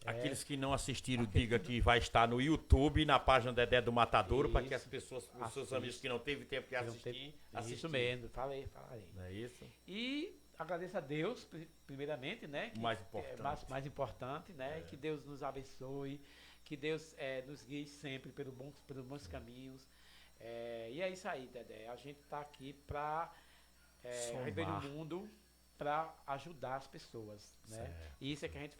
Aqueles que não assistiram, diga que vai estar no YouTube, na página Dedé do Matadouro, para que as Isso. pessoas, os seus Assista. amigos que não teve tempo de Eu não assistir, teve- assistir. Isso mesmo, falarei. Não é isso? E agradeço a Deus, primeiramente, né? O mais que importante. É mais importante, né? Que Deus nos abençoe, que Deus nos guie sempre pelos bons caminhos. E é isso aí, Dedé. A gente está aqui para Somar. viver no mundo, para ajudar as pessoas, né? Certo. E isso é que a gente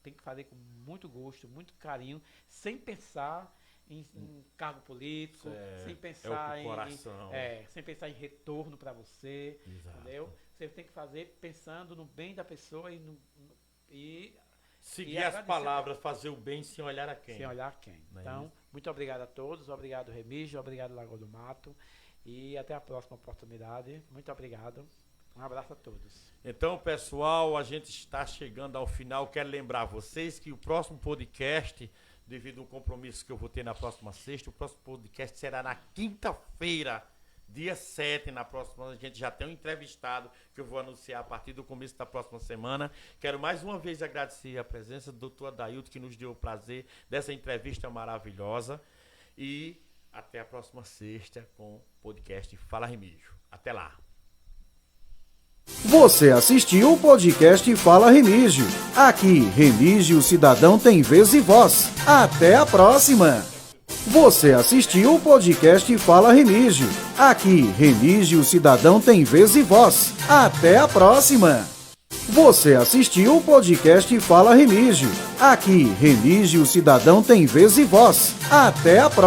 tem que fazer com muito gosto, muito carinho, sem pensar em cargo político, Certo. sem É pensar o coração. sem pensar em retorno para você, Exato. entendeu? Você tem que fazer pensando no bem da pessoa e Seguir E as agradecer- palavras, fazer o bem sem olhar a quem. sem olhar quem. Não é Então, isso? muito obrigado a todos, obrigado Remígio, obrigado Lagoa do Mato e até a próxima oportunidade. Muito obrigado. Um abraço a todos. Então, pessoal, a gente está chegando ao final. Quero lembrar vocês que o próximo podcast, devido a um compromisso que eu vou ter na próxima sexta, o próximo podcast será na quinta-feira, Dia 7, na próxima, a gente já tem um entrevistado que eu vou anunciar a partir do começo da próxima semana. Quero mais uma vez agradecer a presença do doutor Adailton, que nos deu o prazer dessa entrevista maravilhosa. E até a próxima sexta com o podcast Fala Remígio. Até lá. Você assistiu o podcast Fala Remígio. Aqui, Remígio Cidadão tem vez e voz. Até a próxima! Você assistiu o podcast Fala Remígio. Aqui, Remígio Cidadão tem vez e voz. Até a próxima! Você assistiu o podcast Fala Remígio. Aqui, Remígio Cidadão tem vez e voz. Até a próxima!